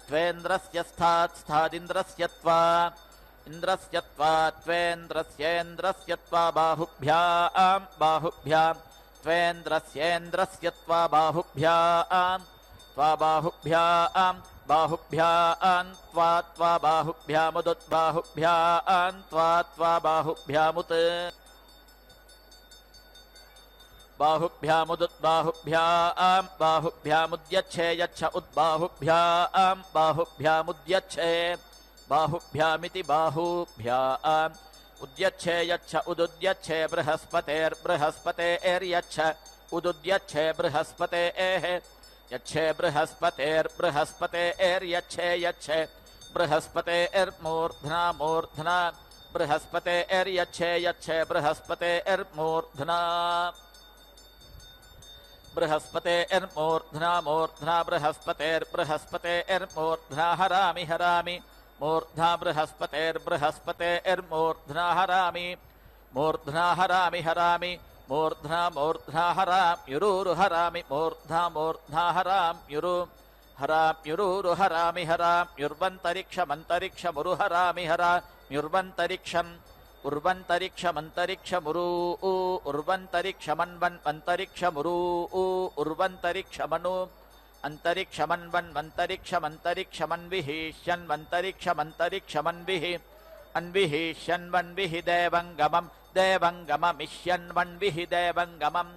Speaker 1: त्वेन्द्रस्य स्थात् स्थादिन्द्रस्य इन्द्रस्य त्वेन्द्रस्येन्द्रस्य बाहुभ्यां बाहुभ्यां त्वेन्द्रस्येन्द्रस्य बाहुभ्यां बाहुभ्यां बाहुभ्यां त्वा बाहुभ्यामुदुद्बाहुभ्यां त्वा बाहुभ्यामुत् बाहुभ्यामुदुद्बाहुभ्यां बाहुभ्यामुद्यच्छे यच्छ उद्बाहुभ्यां बाहुभ्यामुद्यच्छे बाहुभ्यामिति बाहुभ्याम् उद्यच्छे यच्छ उदुद्यच्छे बृहस्पतेर्बृहस्पतेर्यच्छ उदुद्यच्छे बृहस्पतेः यच्छे बृहस्पतेर्बृहस्पतेर्यच्छे यच्छे बृहस्पतेर्मूर्ध्ना मूर्ध्ना बृहस्पतेर्यच्छे यच्छे बृहस्पतेर्मूर्ध्ना बृहस्पतेर्मूर्ध्ना मूर्ध्ना बृहस्पतेर्बृहस्पतेर्मूर्ध्ना हरामि हरामि मूर्ध्ना बृहस्पतेर्बृहस्पतेर्मूर्ध्ना हरामि मूर्ध्ना हरामि हरामि मूर्ध्ना मूर्ध्ना हराम्युरुरु हरामि मूर्ध्ना मूर्ध्ना हराम्युरु हराम्युरुरु हरामि हराम्युर्वन्तरिक्षमन्तरिक्षमुरु हरामि हराम्युर्वन्तरिक्षम् उर्वन्तरिक्षमन्तरिक्षमुरु उर्वन्तरिक्षमन्वन्तरिक्षमुरु उर्वन्तरिक्षमनु अन्तरिक्षमन्वन्तरिक्षमन्तरिक्षमन्विहिष्यन्वन्तरिक्षमन्तरिक्षमन्विः अन्विहिष्यन्वन्विहि देवङ्गमम् देवङ्गममिष्यन्वन्विहि देवङ्गमम्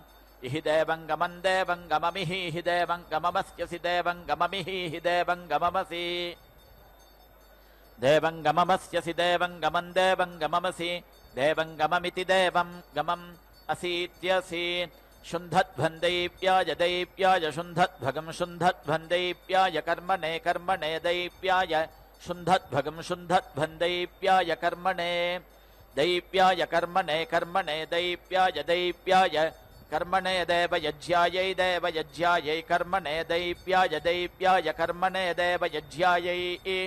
Speaker 1: इहि देवङ्गमम् देवङ्गममिहि हि देवङ्गममस्यसि देवङ्गममिहि हि देवङ्गममसि देवङ्गममस्यसि देवङ्गमम् देवङ्गममसि देवङ्गममिति देवम् गमम् असीत्यसि शुन्धध्वन्दैव्याय दैव्याय शुन्धध्वगम् शुन्धध्वन्दैव्याय कर्मणे कर्मणे दैव्याय शुन्धध्वगम् शुन्धध्वन्दैव्याय कर्मणे दैव्याय कर्मणे कर्मणे दैव्याय दैव्याय कर्मणे देवयज्ञायै देवयज्ञायै कर्मणे दैव्याय दैव्याय कर्मणे देवयज्ञायै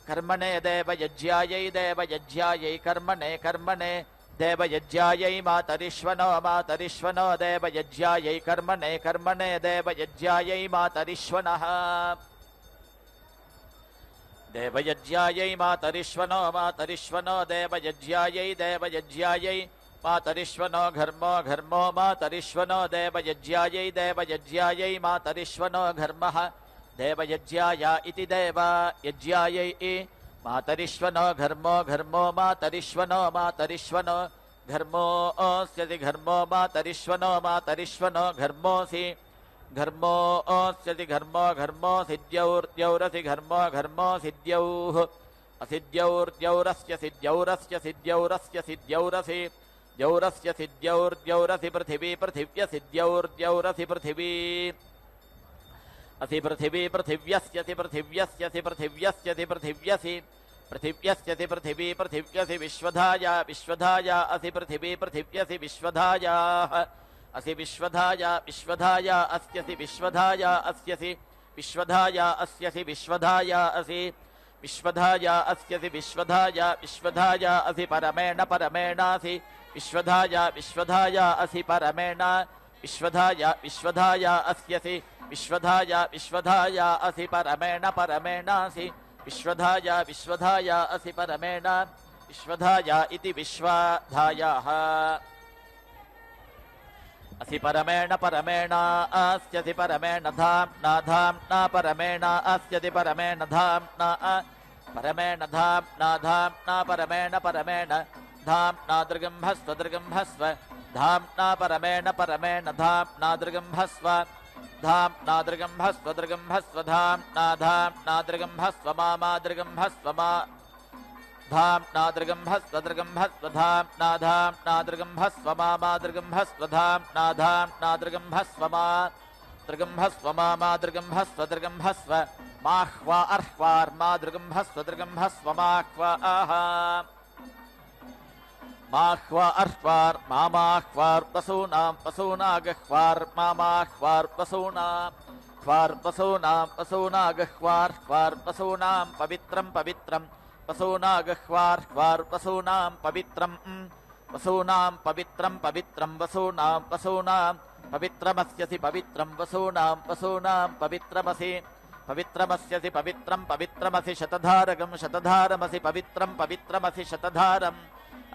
Speaker 1: कर्मणे देवयज्ञायै देवयज्ञायै कर्मणे कर्मणे देवयज्ञायै मातरिश्वनो मातरिश्वनो देवयज्ञायै कर्मणे कर्मणे देवयज्ञायै मातरिश्वनः देवयज्ञायै मातरिश्वनो मातरिश्वनो देवयज्ञायै देवयज्ञायै मातरिश्वनो घर्मो घर्मो मातरिश्वनो देवयज्ञायै देवयज्ञायै मातरिश्वनो घर्मः देवयज्ञाय इति देवयज्ञायै मातरिश्वनो घर्मो घर्मो मातरिश्वनो मातरिश्वनो घर्मोऽस्यति घर्मो मातरिश्वनो मातरिश्वनो घर्मोऽसि घर्मोऽस्यति घर्मो घर्मोऽसिद्यौर्द्यौरसि घर्मो घर्मोऽसिद्यौः असिद्यौर्द्यौरस्य सिद्यौरस्य सिद्यौरस्य सिद्यौरसि द्यौरस्य सिद्यौर्द्यौरसि पृथिवी पृथिव्यसिद्यौर्द्यौरसि पृथिवी असि पृथिवी पृथिव्यस्यसि पृथिव्यस्यसि पृथिव्यस्यसि पृथिव्यसि पृथिव्यस्यसि पृथिवी पृथिव्यसि विश्वधाया विश्वधाया असि पृथिवी पृथिव्यसि विश्वधायाः असि विश्वधाया विश्वधाया अस्यसि विश्वधाया अस्यसि विश्वधाया अस्यसि विश्वधाया असि विश्वधाया अस्यसि विश्वधाया विश्वधाया असि परमेण परमेणासि विश्वधाया विश्वधाया असि परमेण विश्वधाया विश्वधाया अस्यसि विश्वधाया विश्वधाया असि परमेण परमेणासि विश्वधाया विश्वधाया असि परमेण विश्वधाया इति विश्वधायाः असि परमेण परमेण अस्यसि परमेण धाम्ना धाम्ना परमेण अस्यसि परमेण धाम्ना परमेण धाम्ना धाम्ना परमेण परमेण धाम्ना दृगम्भस्व दृगम्भस्व धाम्ना परमेण परमेण धाम्ना दृगम्भस्व धाम्ना दृगम्भस्व दृगम्भस्व धाम्ना धाम्ना दृगम्भस्व मा दृगम्भस्व मा धाम्ना दृगम्भस्व दृगम्भस्व धाम्ना धाम्ना दृगम्भस्व मा दृगम्भस्व धाम्ना धाम्ना दृगम्भस्व मा दृगम्भस्व दृगम्भस्व माह्वा अर्ह्वार्मा दृगम्भस्व दृगम्भस्व माह्वा आहा माह्वा अर्ह्वार् मामाह्वार् पशूनां पशूनागह्वार् मामाह्वार् पशूनां ह्वार् पशूनां पशूनागह्वार् ह्वार् पशूनां पवित्रं पवित्रं पशूनागह्वार् ह्वार् पशूनां पवित्रं पशूनां पवित्रं पवित्रं वसूनां पशूनां पवित्रमस्यसि पवित्रं वसूनां पशूनां पवित्रमसि पवित्रमस्यसि पवित्रं पवित्रमसि शतधारकं शतधारमसि पवित्रं पवित्रमसि शतधारम्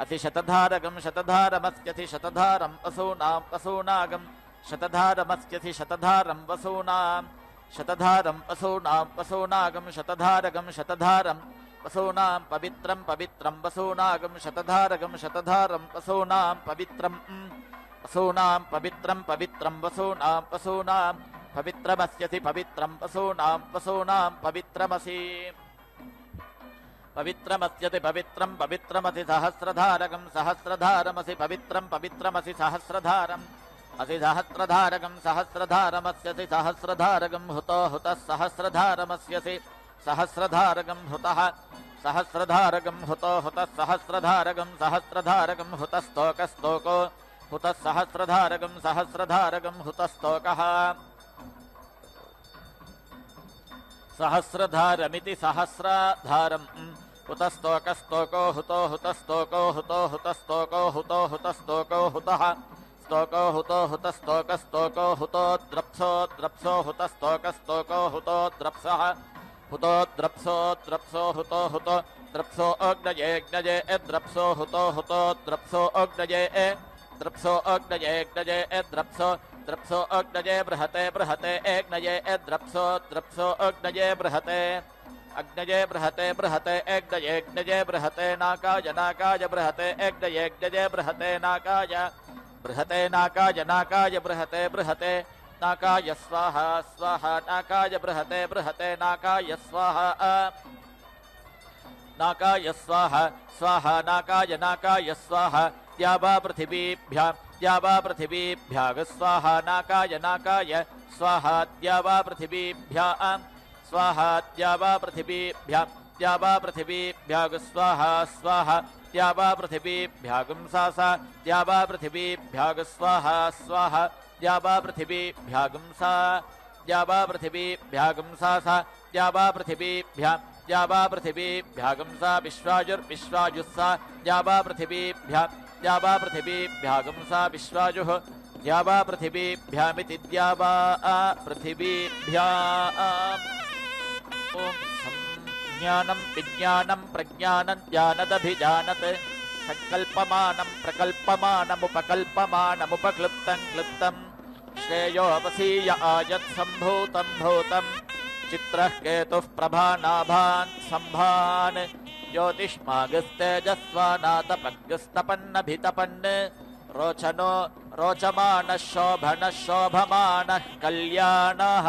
Speaker 1: असि शतधारकं शतधारमस्यसि शतधारं वसूनां वसूनागं शतधारमस्यसि शतधारं वसूनां शतधारं वसूनां वसूनागं शतधारकं शतधारं वसूनां पवित्रं पवित्रं वसूनागं शतधारकं शतधारं वसूनां पवित्रं వసూనాం పవిత్రం పవిత్రం వసూనాం వసూనాం పవిత్రమస్యసి పవిత్రం వసూనాం వసూనాం పవిత్రమసి పవిత్రమస్యతి పవిత్రం పవిత్రమసి సహస్రధారకం సహస్రధారమసి పవిత్రం పవిత్రమసి సహస్రధారం అసి సహస్రధారకం సహస్రధారమస్యసి సహస్రధారకం హుతో హుతః సహస్రధారమస్యసి సహస్రధారకం హుతః సహస్రధారకం హుతో హుతః సహస్రధారకం సహస్రధారకం హుతస్తోకస్తోకో హుతః సహస్రధారకం సహస్రధారకం హుతస్తోకః సహస్రధారమితి సహస్రధారం హుతస్తోకస్తోకో హుతో హుతస్తోకో హుతో హుతస్తోకో హుతో హుతస్తోకో హుతః స్తోకో హుతో హుతస్తోకస్తోకో హుతో ద్రప్సో ద్రప్సో హుతస్తోకస్తోకో హుతో ద్రప్సః హుతో ద్రప్సో ద్రప్సో హుతో హుతో ద్రప్సో అగ్నయే అగ్నయే ద్రప్సో హుతో హుతో ద్రప్సో అగ్నయే ద్రప్సో అగ్నయే అగ్నయే ద్రప్సో ద్రప్సో అగ్నయే బృహతే బృహతే అగ్నయే ద్రప్సో ద్రప్సో అగ్నయే బృహతే అగ్నయే బృహతే బృహతే అగ్నయే అగ్నయే బృహతే నాకాయ నాకాయ బృహతే అగ్నయే అగ్నయే బృహతే నాకాయ బృహతే నాకాయ నాకాయ బృహతే బృహతే నాకాయ స్వాహ స్వాహ నాకాయ బృహతే బృహతే నాకాయ స్వాహ నాకాయ స్వాహ స్వాహ నాకాయ నాకాయ స్వాహ ద్యావా పృథివీభ్యాగ స్వాహ నాకాయ నాకాయ స్వాహ ద్యావా పృథివీభ్యాం స్వాహ ద్యావా పృథివీభ్యాగ స్వాహ స్వాహ ద్యావా పృథివీభ్యాగం సాస ద్యావా పృథివీభ్యాగ స్వాహ స్వాహ ద్యావా పృథివీభ్యాగం సా ద్యావా పృథివీభ్యాగం సాస ద్యావా పృథివీభ్యాగం సా విశ్వాజుర్విశ్వాజుస్సా ద్యావా పృథివీభ్యాగం సా విశ్వాజుః ద్యావా పృథివీభ్యామితి ద్యావా పృథివీభ్యాం ఓం జ్ఞానం విజ్ఞానం ప్రజ్ఞానం జ్ఞానదభిజానత్ సంకల్పమానం ప్రకల్పమానముపకల్పమానముపక్లుప్తం క్లుప్తం శ్రేయోపసీయ ఆయత్ సంభూతం భూతం చిత్రః కేతుః ప్రభానాభాన్ సంభాన్ జ్యోతిష్మాగస్తేజస్వానాతపగ్స్తపన్నభితపన్ రోచనో రోచమానః శోభనః శోభమానః కళ్యాణః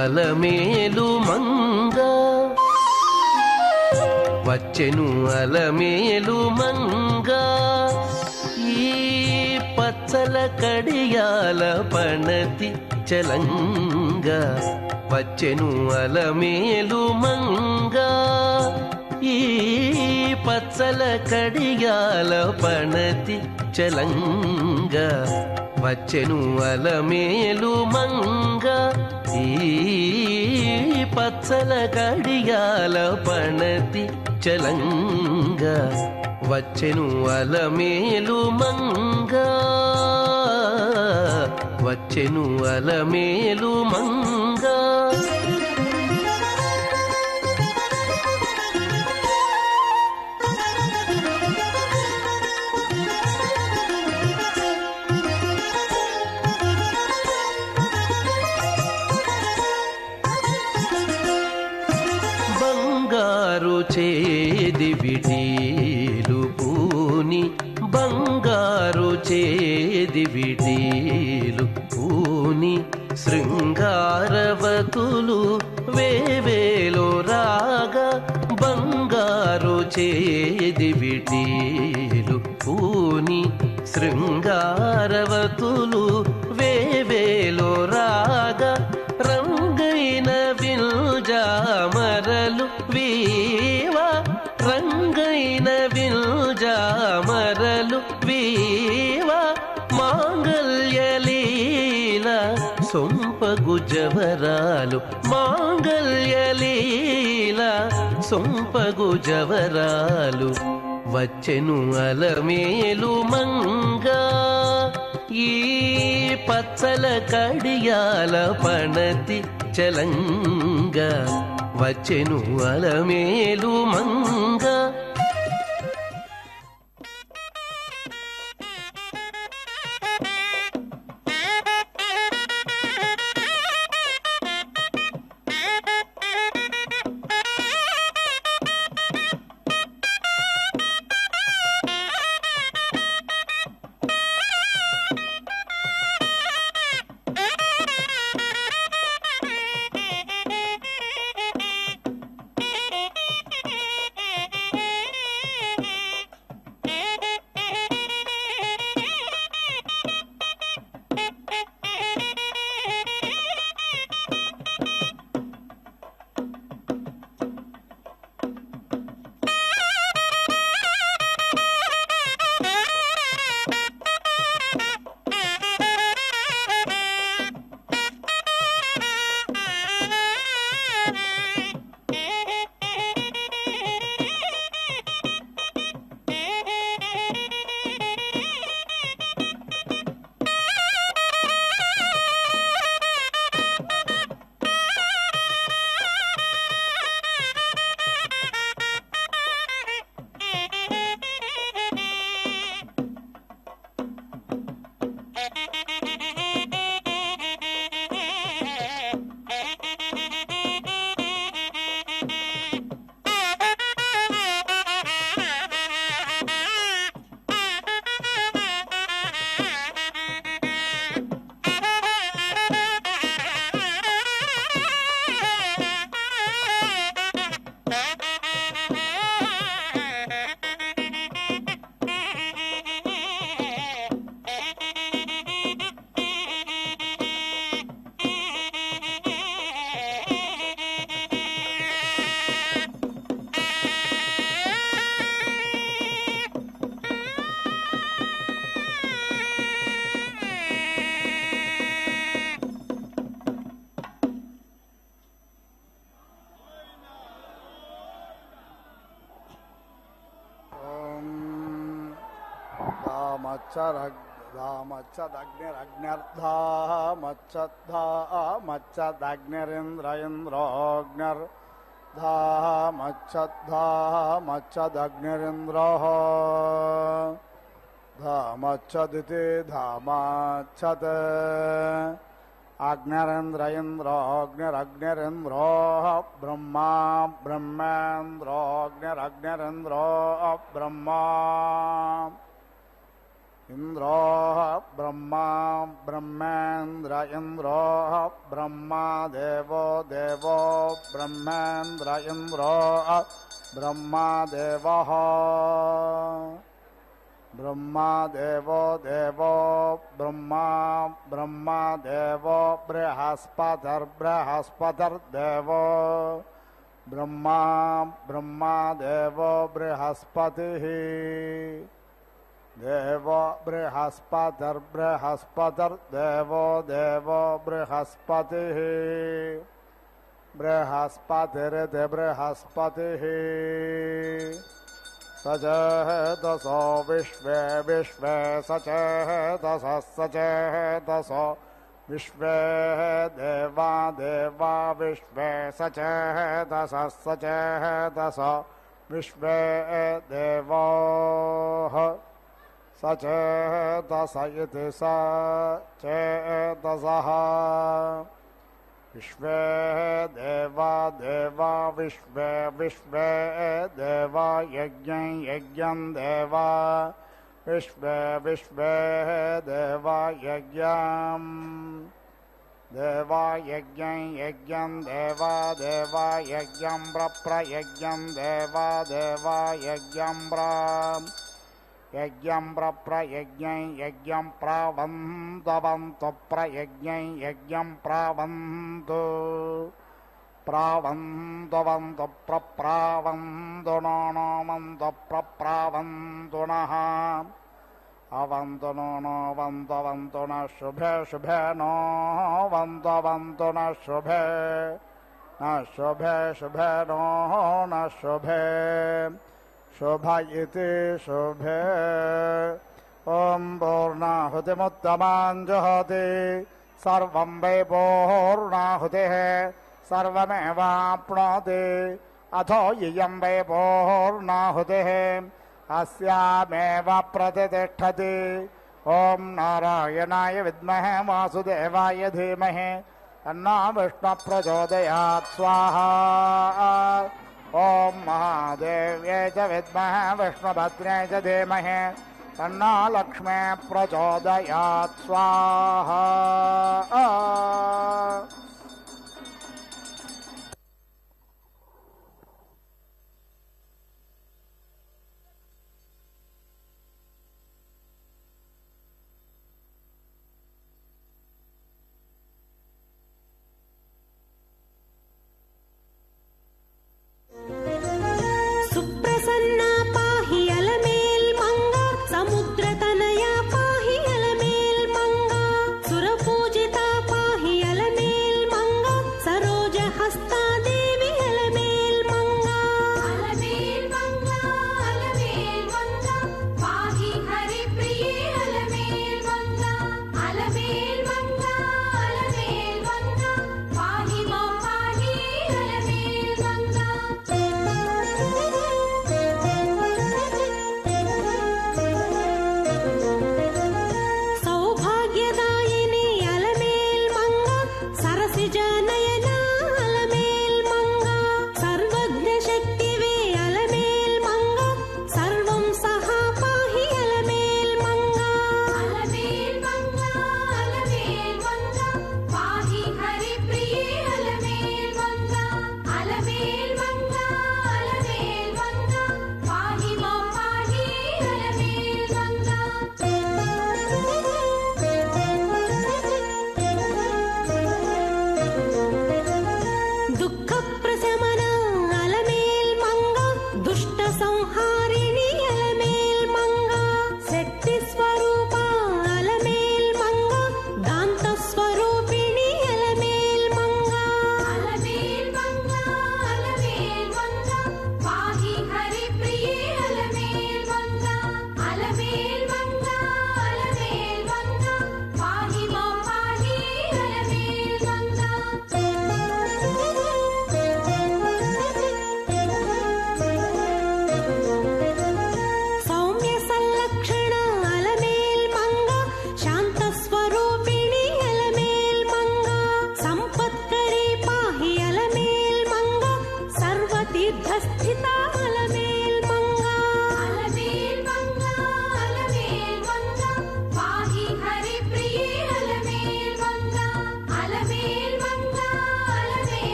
Speaker 3: అలమేలు మంగ వచ్చెను అలమేలు మంగ ఈ పచ్చల కడియాల పణతి చలంగ వచ్చెను అలమేలు మంగ ఈ పచ్చల కడియాల పణతి చలంగ వచ్చెను అలమేలు మంగ ఈ పచ్చల కడియాల పణతి చలంగ వచ్చెను అలమేలు మంగ వచ్చెను అలమేలు మంగ బంగారు చేది విటీలు పూని బంగారు చేది విటీలు పూని శృంగారవతులు వేవేలో రాగా బంగారు చేది విటీలు పూని శృంగారవతులు వేవేలో రాగా రంగైన విల్జామరలు వీవా రంగైన విల్జామరలు వీవా మాంగల్యలీల సొంపగు జవరాలు మాంగల్యలీల సొంపగు జవరాలు వచ్చెను అలమేలు మంగ ఈ పచ్చల కడియాల పణతి చలంగ వచ్చెను అలమేలు మంగ
Speaker 2: धामच्छद्धामच्छदग्निरिन्द्रः धामच्छदिति धामच्छद अग्निरिन्द्र इन्द्रो अग्निरग्निरिन्द्रो ब्रह्मा ब्रह्मेन्द्रो अग्निरग्निरिन्द्रो ब्रह्मा इंद्रो ब्रह्मा ब्रह्मेन्द्र इंद्रो ब्रह्मा देवो देवो ब्रह्मेन्द्र इंद्रो ब्रह्मा देवः ब्रह्मा देवो देवो ब्रह्मा ब्रह्मा देवो बृहस्पतिर्देवो ब्रह्मा ब्रह्मा देवो बृहस्पतिः देवो बृहस्पतिर्बृहस्पतिर्देवो देवो बृहस्पतिः बृहस्पतिरिति बृहस्पतिः सचेतसो विश्वे विश्वे सचेतसः सचेतसो विश्वे देवा देवा विश्वे सचेतसः सचेतसो विश्वे देवाः सचेतस इति सचेतसः विश्वे देवा देवा विश्वे विश्वे देवा यज्ञं यज्ञं देवा विश्वे विश्वे देवा यज्ञं देवा यज्ञं यज्ञं देवा देवा यज्ञं प्रयज्ञं देवा देवा यज्ञं यज्ञं प्रयज्ञं यज्ञं प्रावन्तवन्तु प्रयज्ञं यज्ञं प्रावन्तु प्रावन्तवन्तु प्रप्रावन्तु नोमन्तु प्रप्रावन्तु नः अवन्तु नो वन्तवन्तु न शुभे शुभे नो वन्तवन्तु न शुभे शुभे शुभे नो न शुभे शुभ इति शुभे ॐ पूर्णाहुतिमुत्तमां जुहोति सर्वं वै पूर्णाहुतिः सर्वमेवाप्नोति अथो इयं वै पूर्णाहुतिः अस्यामेव प्रतिष्ठति ॐ नारायणाय विद्महे वासुदेवाय धीमहि तन्नो विष्णुः प्रचोदयात् स्वाहा ॐ महादेव्यै च विद्महे विष्णुभद्रै च धीमहि तन्नो लक्ष्मी प्रचोदयात् स्वाहा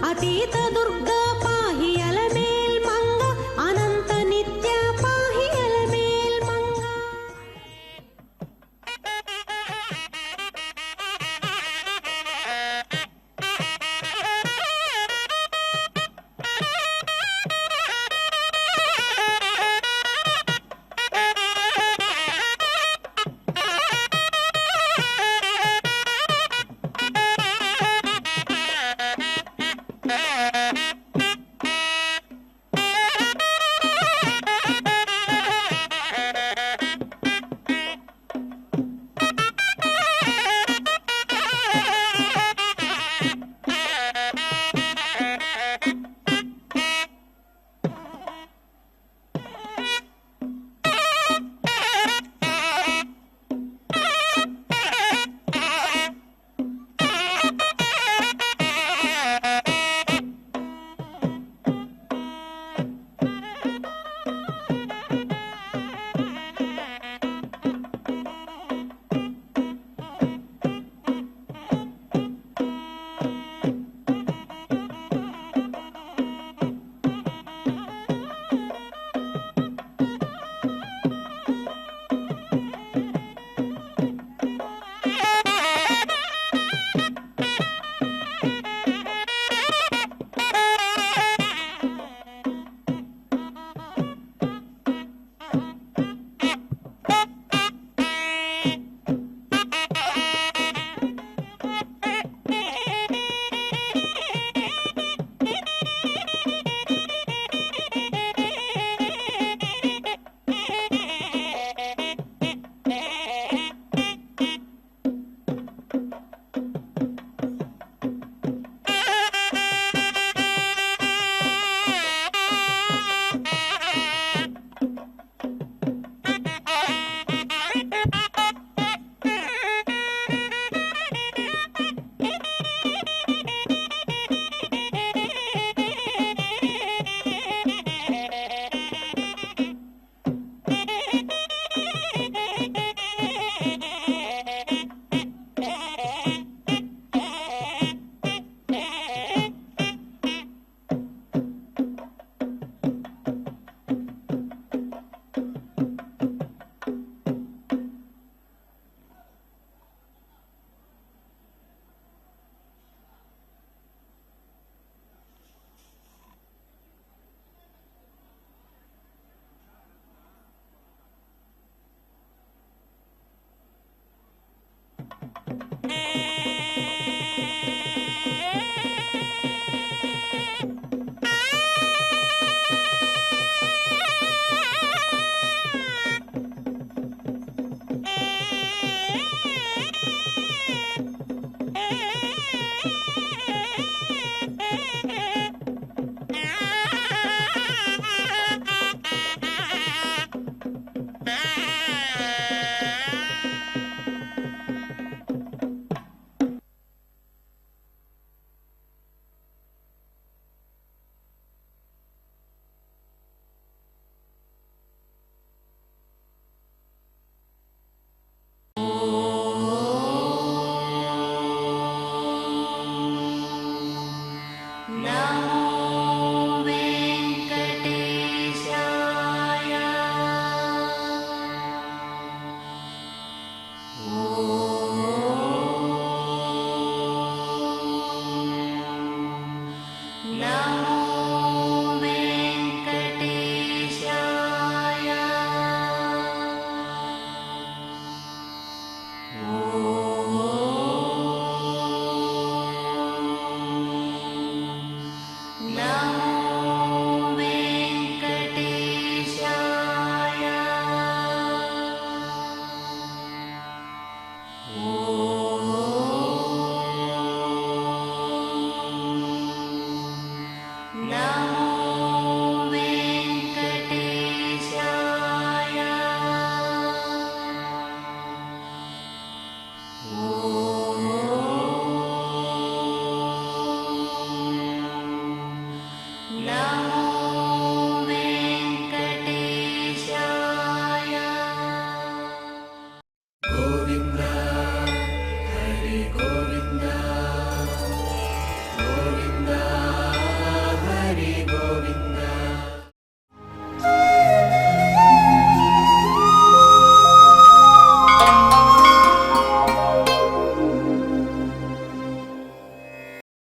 Speaker 4: అతీత దుర్గా పాహి అలమేల్ మంగ అనంత